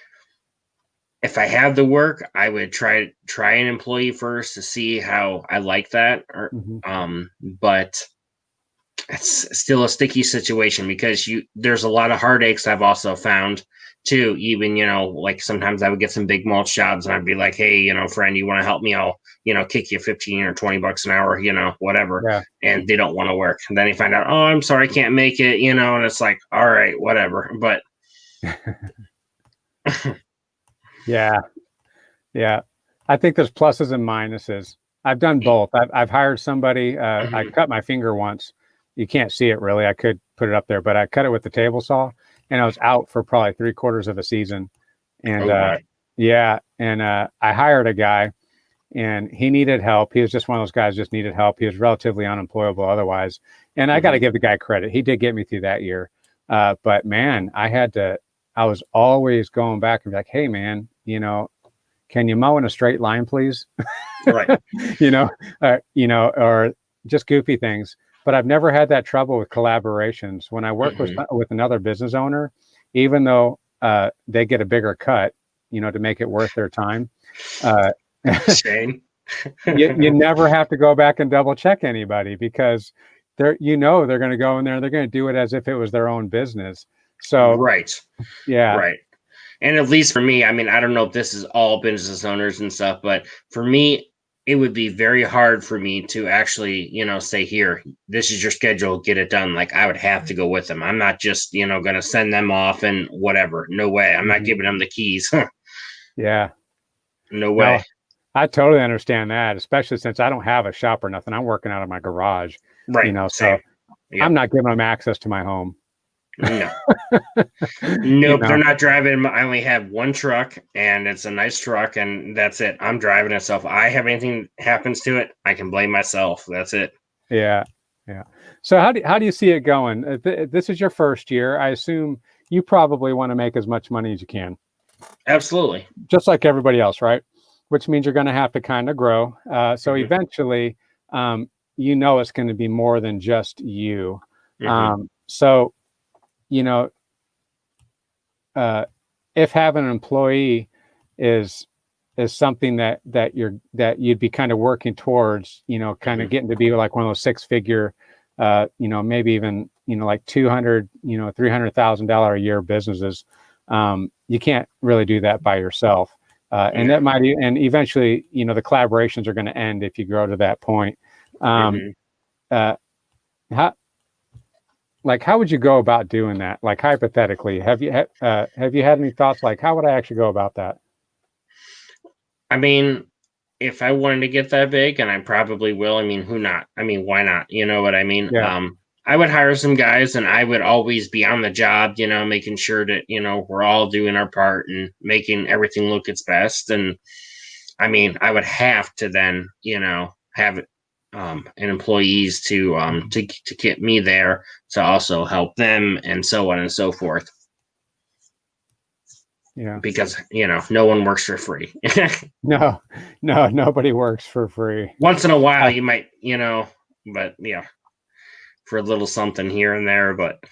S2: if I have the work, I would try an employee first to see how I like that. But it's still a sticky situation, because there's a lot of heartaches I've also found too. Even, like sometimes I would get some big mulch jobs and I'd be like, "Hey, friend, you want to help me? I'll, kick you 15 or 20 bucks an hour, whatever."
S1: Yeah.
S2: And they don't want to work. And then they find out, "Oh, I'm sorry, I can't make it," and it's like, all right, whatever. But
S1: yeah. I think there's pluses and minuses. I've done both. I've hired somebody. I cut my finger once. You can't see it really. I could put it up there, but I cut it with the table saw, and I was out for probably 3/4 of a season. And I hired a guy, and he needed help. He was just one of those guys, just needed help. He was relatively unemployable otherwise. And I got to give the guy credit. He did get me through that year. But man, I was always going back and be like, "Hey man, can you mow in a straight line, please?"
S2: Right.
S1: Or just goofy things. But I've never had that trouble with collaborations. When I work with another business owner, even though they get a bigger cut, to make it worth their time,
S2: Shane.
S1: you never have to go back and double check anybody, because they're going to go in there and they're going to do it as if it was their own business. So
S2: right. And at least for me, I mean, I don't know if this is all business owners and stuff, but for me, it would be very hard for me to actually, say, "Here, this is your schedule, get it done." Like, I would have to go with them. I'm not just, going to send them off and whatever. No way. I'm not giving them the keys.
S1: Yeah.
S2: No way.
S1: No, I totally understand that, especially since I don't have a shop or nothing. I'm working out of my garage,
S2: right?
S1: So I'm not giving them access to my home.
S2: No. Nope, they're not driving. I only have one truck, and it's a nice truck, and that's it. I'm driving it. So if I have anything happens to it, I can blame myself. That's it.
S1: Yeah. So how do you see it going? This is your first year. I assume you probably want to make as much money as you can.
S2: Absolutely.
S1: just like everybody else, right? Which means you're going to have to kind of grow. So
S2: Hmm.
S1: eventually, you know, it's going to be more than just you.
S2: Hmm.
S1: So, you know, uh, if having an employee is something that you'd be kind of working towards, you know, kind
S2: Hmm.
S1: of getting to be like one of those six-figure, you know, maybe even, you know, like 200, you know, $300,000 a year businesses. You can't really do that by yourself. And
S2: Yeah.
S1: that might, and eventually, you know, the collaborations are going to end if you grow to that point. Um,
S2: Hmm.
S1: uh, how, like, how would you go about doing that? Like, hypothetically, have you had any thoughts? Like, how would I actually go about that?
S2: I mean, if I wanted to get that big, and I probably will, I mean, who not? I mean, why not? You know what I mean?
S1: Yeah.
S2: I would hire some guys and I would always be on the job, making sure that, we're all doing our part and making everything look its best. And I mean, I would have to then, have an employees to get me there to also help them and so on and so forth
S1: Yeah.
S2: because, no one works for free.
S1: No, no, nobody works for free.
S2: Once in a while
S1: Uh,
S2: you might, but yeah, for a little something here and there. But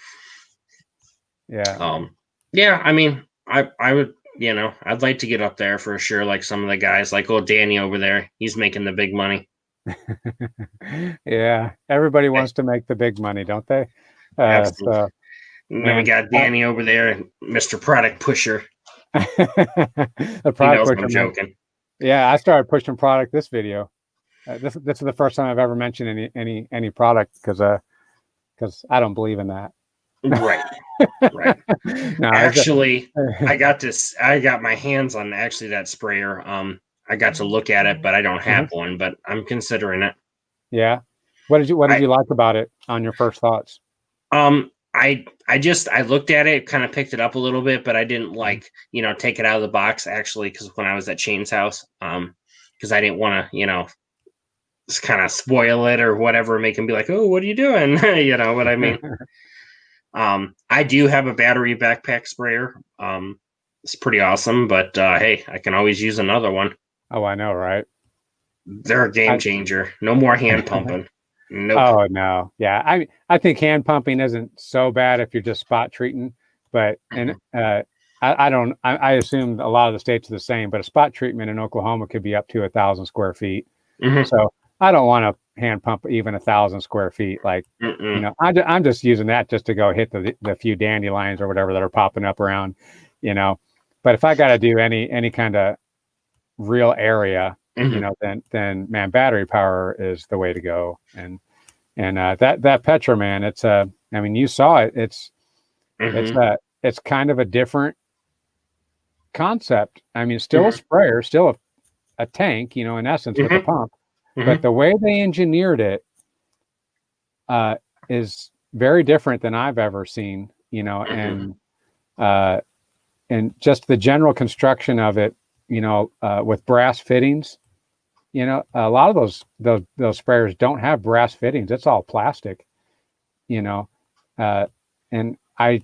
S1: yeah.
S2: yeah, I mean, I would, I'd like to get up there for sure. Like some of the guys, like old Danny over there, he's making the big money.
S1: Yeah. Everybody
S2: Eh,
S1: wants to make the big money, don't they?
S2: Absolutely.
S1: So,
S2: And then we
S1: man,
S2: got Danny over there, Mr. Product Pusher.
S1: the
S2: He
S1: product
S2: knows
S1: pusher,
S2: I'm
S1: man.
S2: joking.
S1: Yeah, I started pushing product this video. This is the first time I've ever mentioned any product because I don't believe in that.
S2: Right, right.
S1: No, it's a,
S2: Actually, I got my hands on actually that sprayer. I got to look at it, but I don't have
S1: Mhm.
S2: one. But I'm considering it.
S1: Yeah. What did
S2: I
S1: you like about it on your first thoughts?
S2: I looked at it, kind of picked it up a little bit, but I didn't
S1: Mhm.
S2: like, take it out of the box actually, because when I was at Shane's house, because I didn't want to, just kind of spoil it or whatever, make him be like, "Oh, what are you doing?" You know what I mean? I do have a battery backpack sprayer. It's pretty awesome, but hey, I can always use another one.
S1: Oh, I know, right?
S2: They're a game
S1: I,
S2: changer. No more hand pumping. Nope.
S1: oh no, yeah. I think hand pumping isn't so bad if you're just spot treating, but and
S2: Mhm.
S1: I don't I assume a lot of the states are the same, but a spot treatment in Oklahoma could be up to 1,000 square feet.
S2: Mhm.
S1: So I don't want to hand pump even 1,000 square feet. Like, you
S2: Mm-mm.
S1: know, I'm just using that just to go hit the few dandelions or whatever that are popping up around, you know. But if I got to do any kind of real area, you
S2: Mhm.
S1: know, then man, battery power is the way to go. And that Petra, man, it's I mean, you saw it. It's
S2: Mhm.
S1: a it's kind of a different concept. I mean, it's still a
S2: Mhm.
S1: sprayer, still a tank, you know, in essence with a
S2: Mhm.
S1: pump, but
S2: Mhm.
S1: the way they engineered it uh, is very different than I've ever seen, you know,
S2: Mhm.
S1: uh, and just the general construction of it, you know, with brass fittings. You know, a lot of those sprayers don't have brass fittings. It's all plastic, you know, uh, and I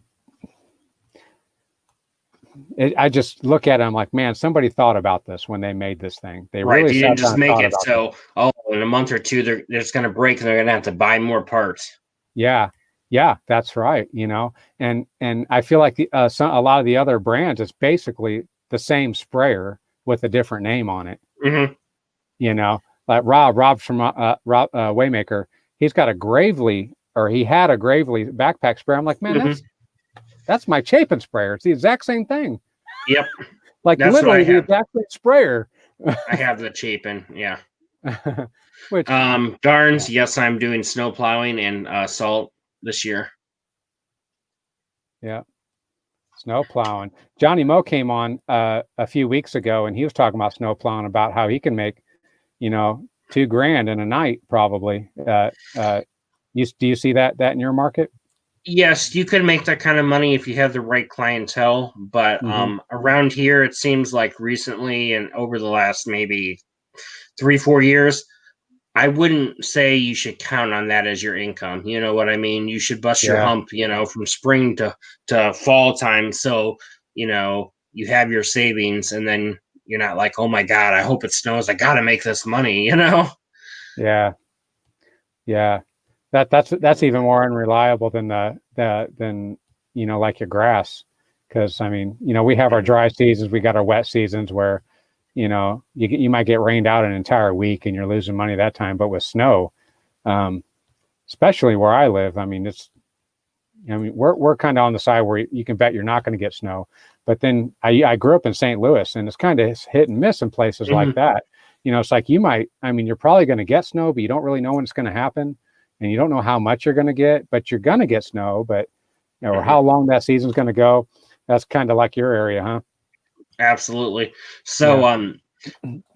S1: just look at it. I'm like, man, somebody thought about this when they made this thing. They
S2: Right.
S1: really
S2: You
S1: sat
S2: didn't
S1: down
S2: just
S1: and
S2: make
S1: thought
S2: it
S1: about this.
S2: so, oh, in a month or two, they're just going to break and they're going to have to buy more parts.
S1: Yeah, yeah, that's right. You know, and I feel like a lot of the other brands, it's basically the same sprayer with a different name on it.
S2: Hmm.
S1: You know, like Rob from Waymaker, he's got a Gravely, or he had a Gravely backpack sprayer. I'm like, man,
S2: Hmm.
S1: that's my Chapin sprayer. It's the exact same thing.
S2: Yep.
S1: Like
S2: That's what I
S1: literally the
S2: have.
S1: exact same sprayer.
S2: I have the Chapin. Yeah.
S1: Which,
S2: Darns. Yes, I'm doing snow plowing and salt this year.
S1: yeah, snow plowing. Johnny Moe came on a few weeks ago, and he was talking about snow plowing, about how he can make, you know, 2 grand in a night probably. Do you see that in your market?
S2: Yes, you could make that kind of money if you have the right clientele, but
S1: Hmm.
S2: around here, it seems like recently and over the last maybe 3, 4 years, I wouldn't say you should count on that as your income. You know what I mean? You should bust your
S1: Yeah.
S2: hump, from spring to fall time. So, you have your savings, and then you're not like, oh my God, I hope it snows. I got to make this money,
S1: Yeah. Yeah. That's even more unreliable than than like your grass. Because I mean, we have our dry seasons, we got our wet seasons where, you might get rained out an entire week and you're losing money that time. But with snow, especially where I live, I mean, we're kind of on the side where you can bet you're not going to get snow. But then I grew up in St. Louis, and it's kind of hit and miss in places like that. It's like you're probably going to get snow, but you don't really know when it's going to happen, and you don't know how much you're going to get, but you're going to get snow, but or how long that season's going to go. That's kind of like your area, huh?
S2: Absolutely. So,
S1: Yeah.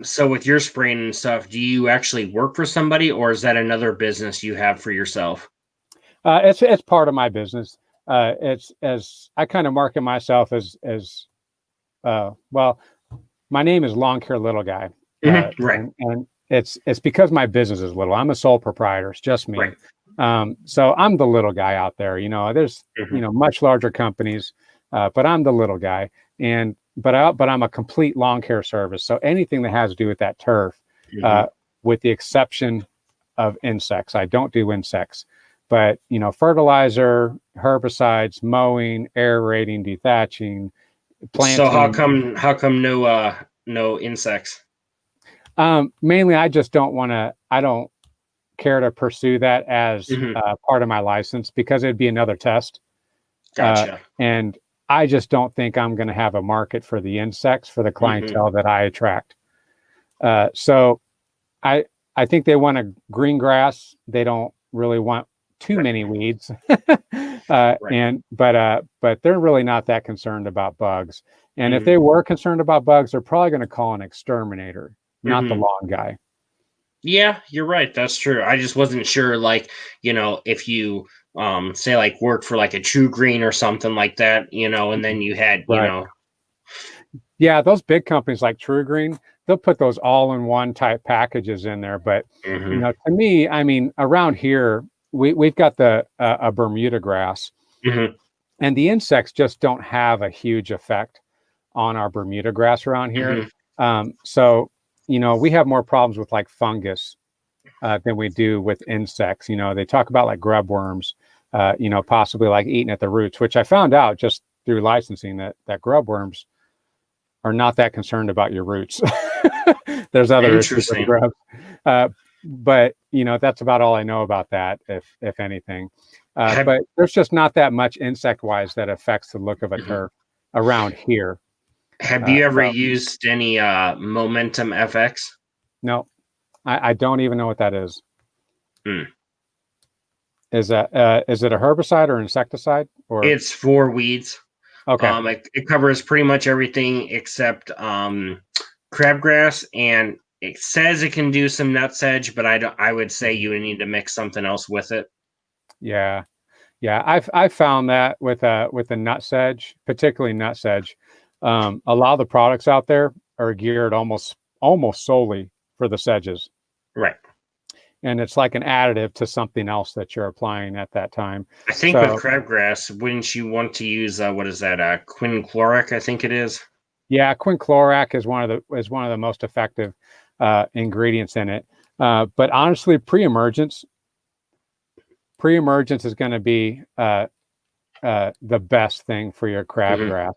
S2: so with your spraying and stuff, do you actually work for somebody, or is that another business you have for yourself?
S1: It's part of my business. It's as I kind of market myself as well. My name is Lawn Care Little Guy,
S2: Right.
S1: and it's because my business is little. I'm a sole proprietor. It's just me.
S2: Right.
S1: So I'm the little guy out there. There's much larger companies, but I'm the little guy, but I'm a complete lawn care service. So anything that has to do with that turf, with the exception of insects, I don't do insects. But fertilizer, herbicides, mowing, aerating, dethatching, planting.
S2: So how come no insects?
S1: Mainly, I just don't want to. I don't care to pursue that as part of my license because it'd be another test.
S2: Gotcha.
S1: And I just don't think I'm going to have a market for the insects for the clientele that I attract. So I think they want a green grass. They don't really want too many weeds. But they're really not that concerned about bugs. And if they were concerned about bugs, they're probably going to call an exterminator, not the lawn guy.
S2: Yeah, you're right. That's true. I just wasn't sure, like, if you say like work for like a True Green or something like that, and then you had,
S1: Yeah, those big companies like True Green, they'll put those all-in-one type packages in there. But to me, I mean, around here, we've got a Bermuda grass, and the insects just don't have a huge effect on our Bermuda grass around here. So we have more problems with like fungus than we do with insects. They talk about like grub worms, possibly like eating at the roots, which I found out just through licensing that grub worms are not that concerned about your roots. There's other issues with grubs. But that's about all I know about that, if anything. But there's just not that much insect-wise that affects the look of a turf around here.
S2: Have you ever used any Momentum FX?
S1: No, I don't even know what that is. Is it a herbicide or insecticide? Or
S2: it's for weeds.
S1: Okay.
S2: It covers pretty much everything except crabgrass, and it says it can do some nutsedge, but I would say you would need to mix something else with it.
S1: Yeah. I've found that with the nutsedge, particularly nutsedge, a lot of the products out there are geared almost solely for the sedges.
S2: Right.
S1: And it's like an additive to something else that you're applying at that time.
S2: I think with crabgrass, wouldn't you want to use what is that? Quinclorac, I think it is.
S1: Yeah, quinclorac is one of the most effective ingredients in it. But honestly, pre-emergence is going to be the best thing for your crabgrass.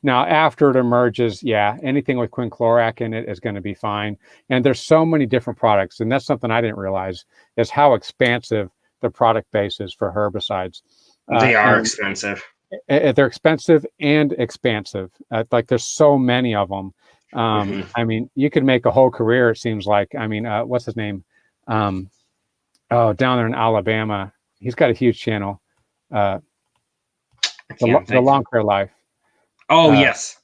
S1: Now, after it emerges, anything with quinclorac in it is going to be fine. And there's so many different products, and that's something I didn't realize is how expansive the product base is for herbicides.
S2: They are expensive.
S1: They're expensive and expansive. Like there's so many of them. I mean, you could make a whole career. It seems like. I mean, what's his name? Down there in Alabama, he's got a huge channel. The Lawn Care Life.
S2: Oh, yes.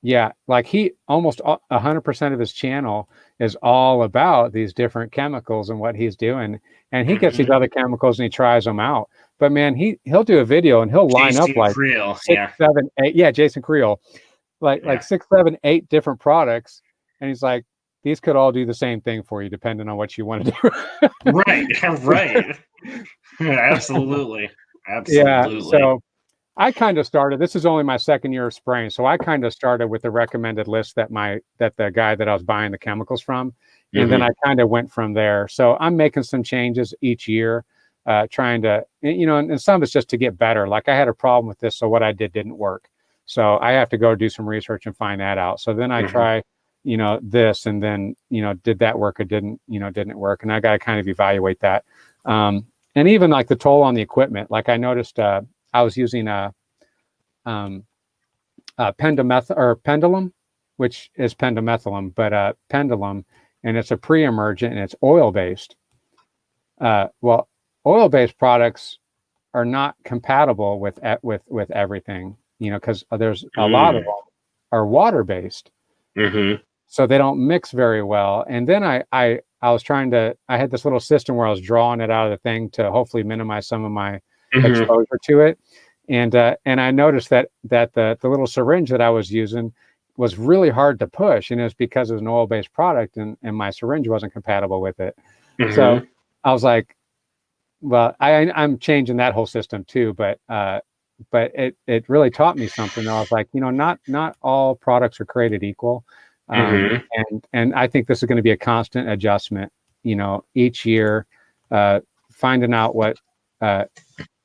S1: Yeah. Like he almost 100% of his channel is all about these different chemicals and what he's doing. And he gets these other chemicals and he tries them out. But man, he'll do a video and he'll line up like
S2: Creel,
S1: 6, 7, 8. Yeah, Jason Creel. Like 6, 7, 8 different products. And he's like, these could all do the same thing for you, depending on what you want to do.
S2: Right. Absolutely.
S1: Yeah. So I kind of started. This is only my second year of spraying, so I kind of started with the recommended list that the guy that I was buying the chemicals from, and then I kind of went from there. So I'm making some changes each year, trying to, and some of it's just to get better. Like I had a problem with this, so what I did didn't work. So I have to go do some research and find that out. So then I try, this, and then did that work or didn't work, and I got to kind of evaluate that. And even like the toll on the equipment. Like I noticed. I was using a pendulum, which is pendimethalin, but pendulum, and it's a pre-emergent and it's oil-based. Well, oil-based products are not compatible with everything, because there's a lot of them are water-based, so they don't mix very well. And then I was I had this little system where I was drawing it out of the thing to hopefully minimize some of my exposure to it, and I noticed that the little syringe that I was using was really hard to push, and it was because it was an oil-based product, and my syringe wasn't compatible with it. So I was like, well, I'm changing that whole system too, but it really taught me something. I was like, not all products are created equal, and I think this is going to be a constant adjustment, each year, finding out what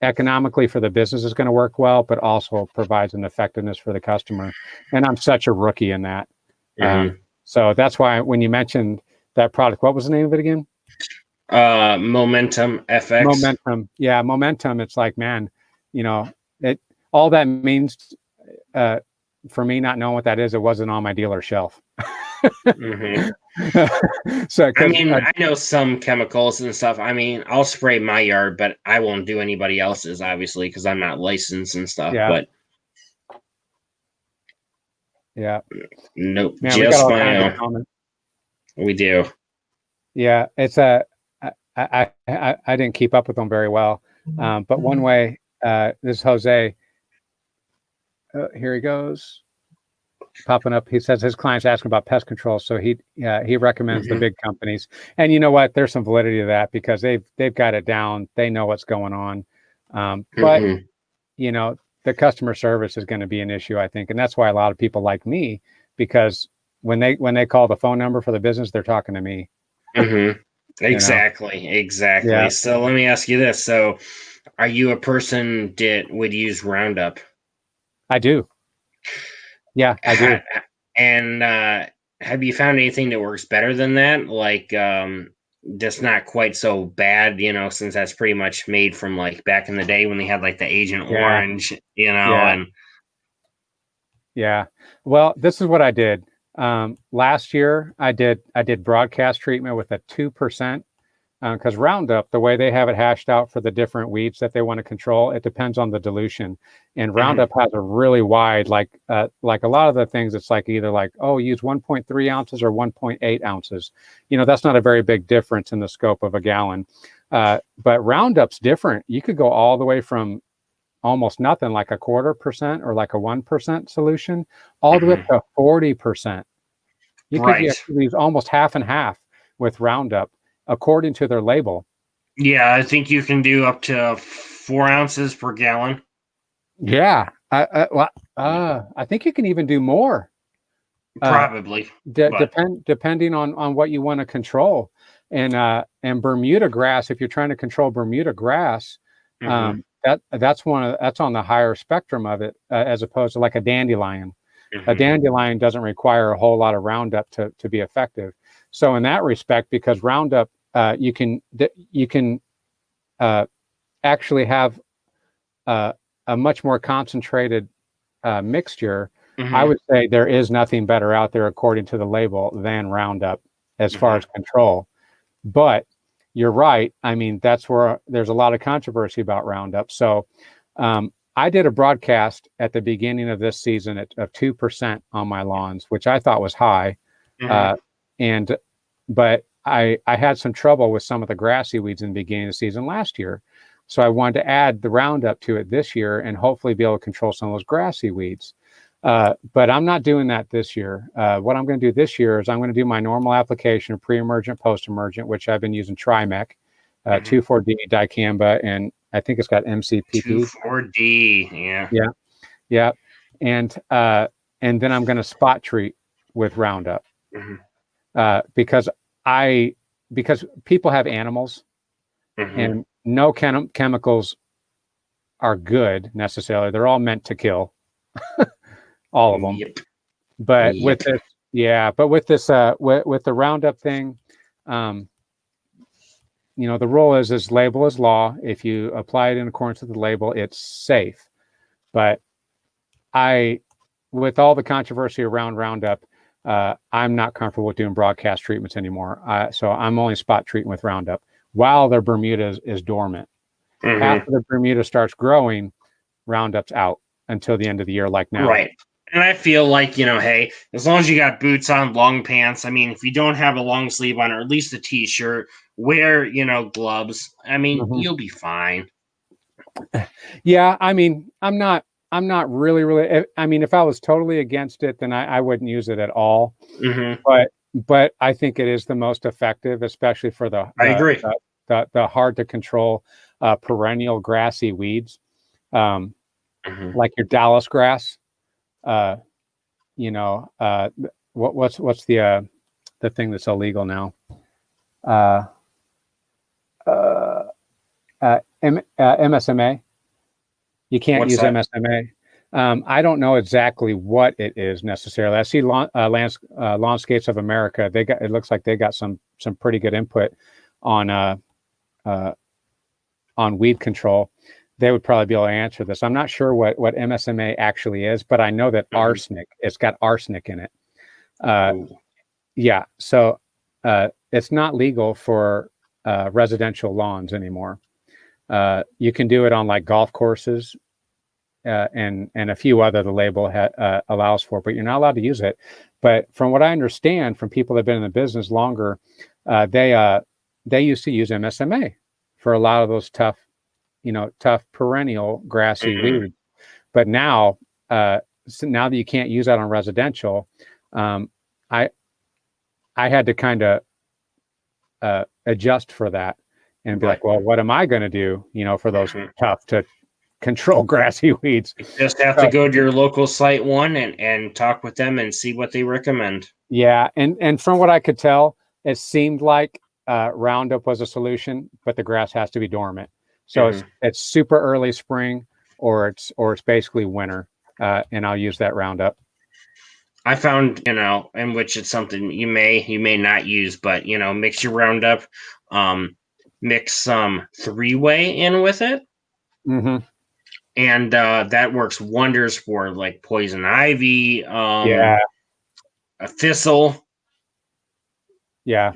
S1: economically for the business is going to work well, but also provides an effectiveness for the customer. And I'm such a rookie in that. So that's why when you mentioned that product, what was the name of it again?
S2: Momentum FX.
S1: Momentum. Yeah, Momentum. It's like, man, all that means for me not knowing what that is, it wasn't on my dealer shelf.
S2: So I know some chemicals and stuff. I'll spray my yard, but I won't do anybody else's, obviously, because I'm not licensed and stuff. But nope,
S1: man, just my own.
S2: We do.
S1: Yeah, it's I didn't keep up with them very well, but one way, this is Jose. Here he goes. Popping up, he says his clients ask him about pest control, so he recommends the big companies. And you know what? There's some validity to that because they've got it down. They know what's going on. But the customer service is going to be an issue, I think, and that's why a lot of people like me, because when they call the phone number for the business, they're talking to me.
S2: Exactly. Yeah. So let me ask you this: so, are you a person that would use Roundup?
S1: I do. Yeah, I do.
S2: And have you found anything that works better than that? Like, just not quite so bad, since that's pretty much made from like back in the day when they had like the Agent Orange, and
S1: Well, this is what I did. Last year, I did broadcast treatment with a 2%. Because Roundup, the way they have it hashed out for the different weeds that they want to control, it depends on the dilution. And Roundup has a really wide, like a lot of the things, it's like either like, oh, use 1.3 ounces or 1.8 ounces. That's not a very big difference in the scope of a gallon. But Roundup's different. You could go all the way from almost nothing, like a 0.25% or like a 1% solution, all the way up to 40%. You could use almost half and half with Roundup, according to their label.
S2: Yeah, I think you can do up to 4 ounces per gallon.
S1: Yeah, I think you can even do more.
S2: Probably,
S1: depending on what you want to control. And Bermuda grass, if you're trying to control Bermuda grass, that's on the higher spectrum of it, as opposed to like a dandelion. A dandelion doesn't require a whole lot of Roundup to be effective. So in that respect, because Roundup, you can actually have a much more concentrated mixture. I would say there is nothing better out there, according to the label, than Roundup as far as control. But you're right. That's where there's a lot of controversy about Roundup. So I did a broadcast at the beginning of this season of 2% on my lawns, which I thought was high. But I had some trouble with some of the grassy weeds in the beginning of the season last year. So I wanted to add the Roundup to it this year and hopefully be able to control some of those grassy weeds. But I'm not doing that this year. What I'm going to do this year is I'm going to do my normal application of pre-emergent, post-emergent, which I've been using Trimec, 2,4-D, dicamba, and I think it's got MCPP.
S2: 2,4-D. Yeah.
S1: Yeah. Yeah. And then I'm going to spot treat with Roundup, because people have animals, and no chemicals are good necessarily. They're all meant to kill, all of them.
S2: Yep.
S1: But with this, with the Roundup thing, the rule is label is law. If you apply it in accordance with the label, it's safe. But with all the controversy around Roundup, I'm not comfortable with doing broadcast treatments anymore. So I'm only spot treating with Roundup while their Bermuda is dormant. After the Bermuda starts growing, Roundup's out until the end of the year, like now.
S2: Right. And I feel like, hey, as long as you got boots on, long pants, I mean, if you don't have a long sleeve on, or at least a t-shirt, wear, gloves. I mean, you'll be fine.
S1: Yeah. I mean, I'm not really, I mean, if I was totally against it, then I wouldn't use it at all. But I think it is the most effective, especially for
S2: I agree.
S1: The hard to control perennial grassy weeds, like your Dallas grass. What's the thing that's illegal now? MSMA. You can't use MSMA. I don't know exactly what it is necessarily. I see Lawnscapes of America. It looks like they got some pretty good input on weed control. They would probably be able to answer this. I'm not sure what MSMA actually is, but I know that it's got arsenic in it. Yeah. So it's not legal for residential lawns anymore. You can do it on like golf courses and a few other the label allows for, but you're not allowed to use it. But from what I understand from people that have been in the business longer, they used to use MSMA for a lot of those tough perennial grassy weeds. But now, so now that you can't use that on residential, I had to kind of adjust for that and be like, well, what am I going to do, for those tough to control grassy weeds?
S2: You just have to go to your local site and talk with them and see what they recommend.
S1: Yeah. And from what I could tell, it seemed like Roundup was a solution, but the grass has to be dormant. So it's super early spring or it's basically winter. And I'll use that Roundup.
S2: I found, in which it's something you may not use, but, mix your Roundup, mix some 3-way in with it. And that works wonders for like poison ivy, a thistle.
S1: Yeah.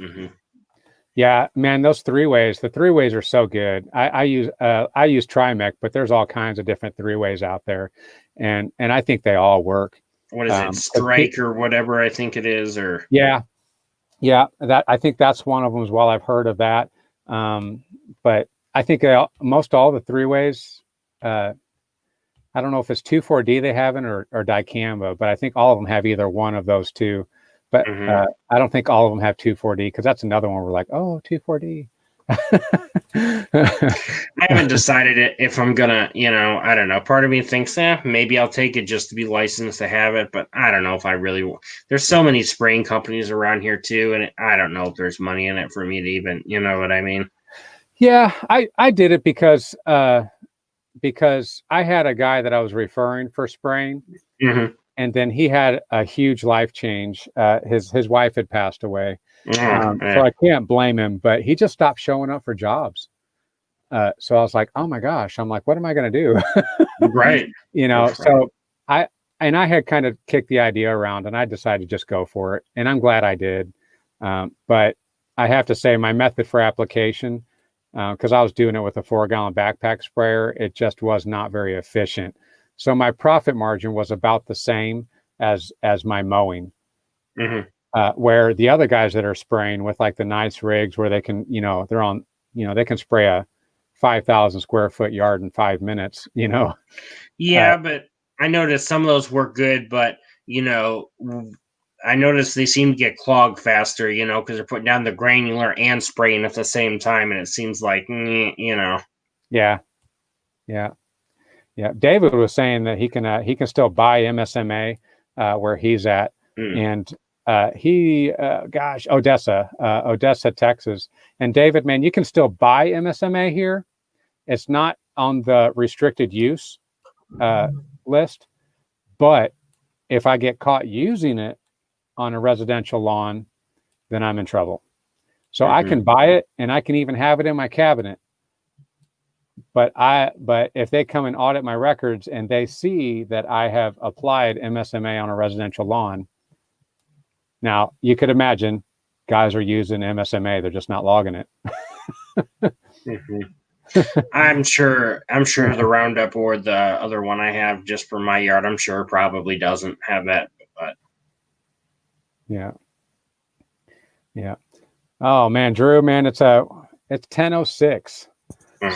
S1: Yeah, man, those 3-ways, the 3-ways are so good. I use Trimec, but there's all kinds of different 3-ways out there. And I think they all work.
S2: What is it? Strike or whatever I think it is, or
S1: yeah, that I think that's one of them as well. I've heard of that. But I think most all the 3-ways, I don't know if it's 2,4-D they have in or dicamba, but I think all of them have either one of those two. But I don't think all of them have 2,4-D, because that's another one we're like, oh, 2,4-D.
S2: I haven't decided if I'm gonna, I don't know. Part of me thinks, maybe I'll take it just to be licensed to have it, but I don't know if I really will. There's so many spraying companies around here too, and I don't know if there's money in it for me to even, you know what I mean?
S1: Yeah, I did it because I had a guy that I was referring for spraying, and then he had a huge life change. His wife had passed away. So I can't blame him, but he just stopped showing up for jobs. So I was like, oh my gosh, I'm like, what am I going to do?
S2: Right.
S1: So I had kind of kicked the idea around, and I decided to just go for it. And I'm glad I did. But I have to say my method for application, because I was doing it with a 4-gallon backpack sprayer, it just was not very efficient. So my profit margin was about the same as my mowing. Where the other guys that are spraying with like the nice rigs where they can, they're on, they can spray a 5,000 square foot yard in 5 minutes,
S2: Yeah, but I noticed some of those work good, but, I noticed they seem to get clogged faster, because they're putting down the granular and spraying at the same time. And it seems like,
S1: Yeah. Yeah. Yeah. David was saying that he can still buy MSMA where he's at.
S2: Mm.
S1: And Odessa, Texas. And David, man, you can still buy MSMA here. It's not on the restricted use list, but if I get caught using it on a residential lawn, then I'm in trouble. So I can buy it and I can even have it in my cabinet. But if they come and audit my records and they see that I have applied MSMA on a residential lawn, now you could imagine guys are using MSMA, they're just not logging it.
S2: I'm sure the Roundup or the other one I have just for my yard, I'm sure probably doesn't have that. But
S1: yeah. Oh man, Drew, man, it's 10:06.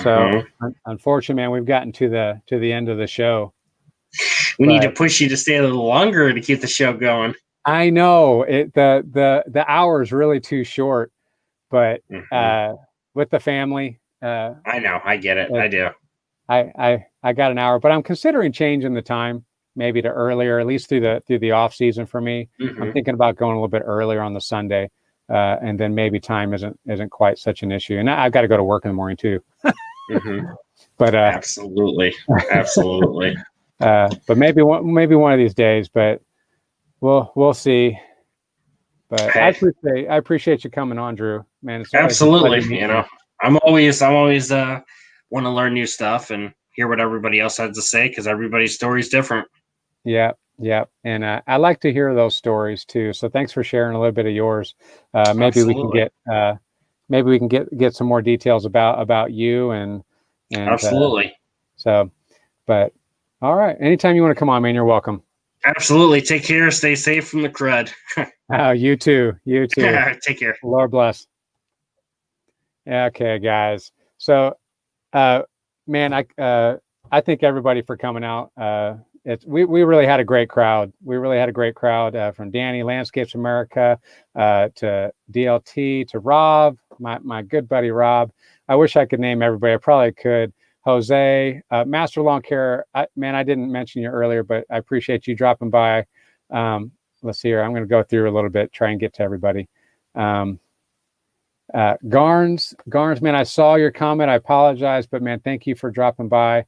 S1: So unfortunately, man, we've gotten to the end of the show.
S2: We need to push you to stay a little longer to keep the show going.
S1: I know the hour is really too short, but with the family,
S2: I know, I get it. I do.
S1: I got an hour, but I'm considering changing the time maybe to earlier, at least through the off season for me. I'm thinking about going a little bit earlier on the Sunday, and then maybe time isn't quite such an issue. And I've got to go to work in the morning too. But
S2: absolutely.
S1: But maybe one of these days. But we'll see. But hey. I appreciate you coming on, Drew. Man, it's
S2: absolutely. You know, I'm always want to learn new stuff and hear what everybody else has to say because everybody's story is different.
S1: Yeah. And I like to hear those stories too. So thanks for sharing a little bit of yours. Maybe absolutely. We can get some more details about you and
S2: absolutely.
S1: But all right. Anytime you want to come on, man, you're welcome.
S2: Absolutely. Take care. Stay safe from the crud.
S1: You too.
S2: Take care.
S1: Lord bless. Okay, guys. So, man, I thank everybody for coming out. We really had a great crowd. From Danny, Landscapes America, to DLT, to Rob, my good buddy Rob. I wish I could name everybody. I probably could. Jose, Master Lawn Care. I didn't mention you earlier, but I appreciate you dropping by. Let's see here. I'm going to go through a little bit, try and get to everybody. Garns, man, I saw your comment. I apologize, but man, thank you for dropping by.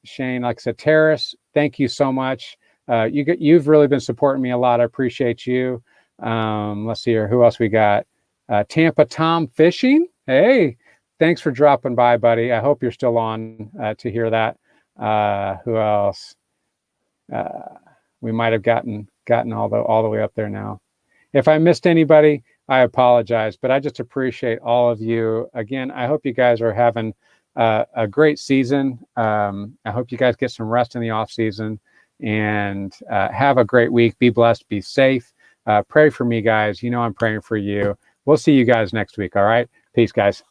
S1: Shane, like I said, Terrace, thank you so much. You've really been supporting me a lot. I appreciate you. Let's see here. Who else we got? Tampa Tom Fishing. Hey, thanks for dropping by, buddy. I hope you're still on to hear that. Who else? We might have gotten all the way up there now. If I missed anybody, I apologize, but I just appreciate all of you. Again, I hope you guys are having a great season. I hope you guys get some rest in the off season and have a great week. Be blessed, be safe. Pray for me, guys. You know I'm praying for you. We'll see you guys next week. All right. Peace, guys.